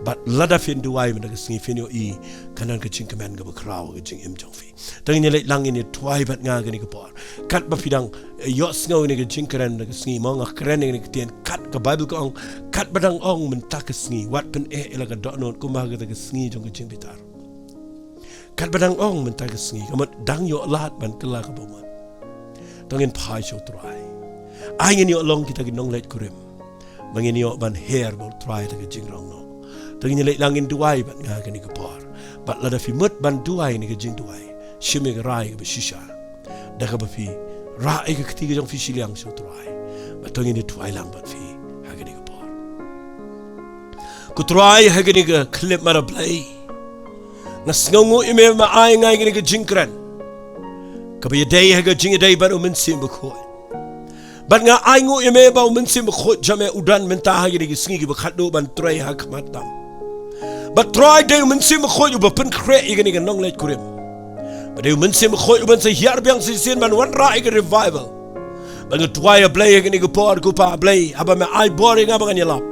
but lada fin duai man sngi fin yo I kanan ka jing kaman ga kraw ga jing im jong fi tang ni le lang ni twai bat nga ga ni ka por kat ba fidang yo sngo ni ga jing kran ga sngi mo nga kran ni ga tien kat ka bible ko ong kat badang ong men tak ka sngi wat pen la ga do non ku ma ga ga sngi jong ga jing bitar kat badang ong men tak ka sngi ka mat dang yo lat ban kala ka bo man tang in pai sho try ai ni yo long kita gi nong let kurim mangin yo ban hair bo try ta ga jing rong no tang ni le lang in duai ban nga ga ni ka por but la da fi mut ban duai ni ga jing duai shime ga rai ga shisha da ga ba fi ra ai ga kti ga jong fi shiliang sho try ba tang ni tuai lang ban fi ha ga ni ka por ku try ha ga ni ga clip mara play na sngongo ime ma ai ngai ga ni ga jing kran ka ba day ha ga jing day ban Mynsiem Bakhuid but nga ai ngo ime ba Mynsiem Bakhuid jame udan menta ha gi sngi Kiba Khatduh ban try ha khmatam but try day Mynsiem Bakhuid ba pen kre i ga nong let kurim but day Mynsiem Bakhuid ban se hiar biang se sin ban wan ra i ga revival ban try a play ga ni ga por ku pa play aba me ai boring aba ga ni lap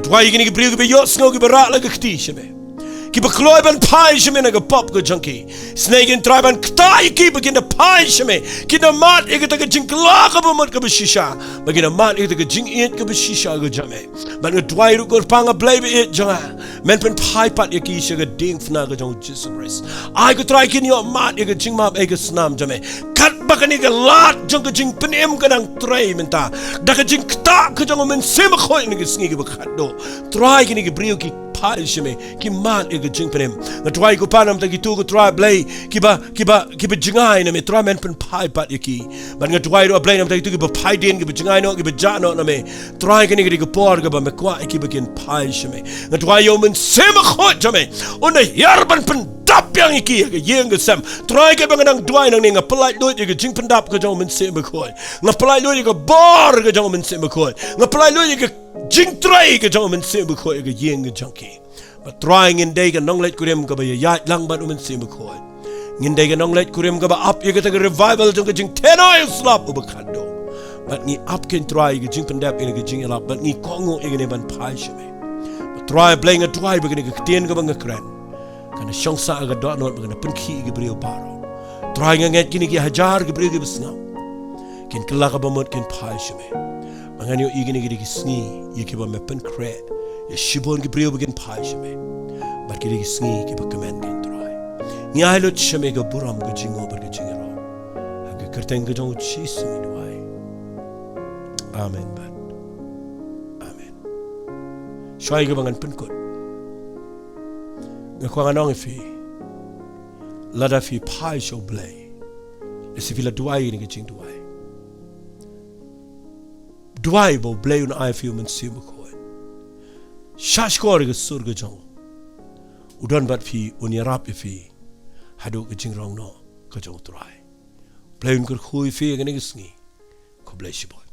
try ga ni ga bri ga yo sngo ga ra la ga khti shame Kiba Khatduh ban pai shame na ga pop ga junkie snake in try ban ktai ki begin the pai shame kina mat e ga jing kla ga ba mat ga shisha begin mat e ga jing it ga shisha ga jame ban ga try ru ga panga play be it janga men pen pai pat e ki shi ga ding fna ga jong Jesus Christ ai ga try kin yo mat e ga jing map e ga snam jame kat ba ga ni ga lat jong ga jing pen em ga nang try menta da ga jing kta ga jong Mynsiem Bakhuid ni ga sngi Kiba Khatduh try ki ni ga brio ki pai shame ki mat e ga jing pen em ga try ko panam ta ki tu ko try play kiba jingai na me try men pen pai pat yaki ban ga try ro play na ta ki tu ki ba pai din ki ba jingai no ki ba ja no na me try ka ni ga por ga ba me kwa ki ba kin pai shame ga try yo Mynsiem Bakhuid jame on yar ban pen dap yang iki ga yeng ga sam try ka ba nang dwai nang ni nga palai lo ga jing pen dap ga jong Mynsiem Bakhuid nga palai lo ga bor ga jong Mynsiem Bakhuid nga palai lo ga jing try ga jong Mynsiem Bakhuid ga yeng ga junkie but trying in day ga nong let kurim ga ba ya lang ban Mynsiem Bakhuid ngin day ga nong let kurim ga ba up ye ga ta revival jong ga jing tenoy slap Kiba Khatduh but ni up ken try ga jing pendap ga jing elap but ni kongo e ga ne ban pai shame but try playing a try ba ga tien ga ba ngkren kana shong sa ga do not ba ga pen khi ga brio paro try nga nget kini ki hajar ga brio ga bisna ken kala ga ba mot ken pai shame mangan yo igini ga sngi ye ki ba me pen kre ya shibon ki brio begin pai shame bar ki sngi ki ba kamen gen try ni ai lo shame ga buram ga jingo bar ga jingero ga kerteng ga jong chi smi dwai amen bat amen shoi ga bangan pen kot ga kwa nong fi lada fi pai show play esi fi la dwai ni ga jing dwai bo play un ai fi Mynsiem Bakhuid shash kor ga sur ga jong udan bat fi unyarap fi hadu ga jing rong no ka jong try play un kur khui fi ga ni sngi ko bless you boy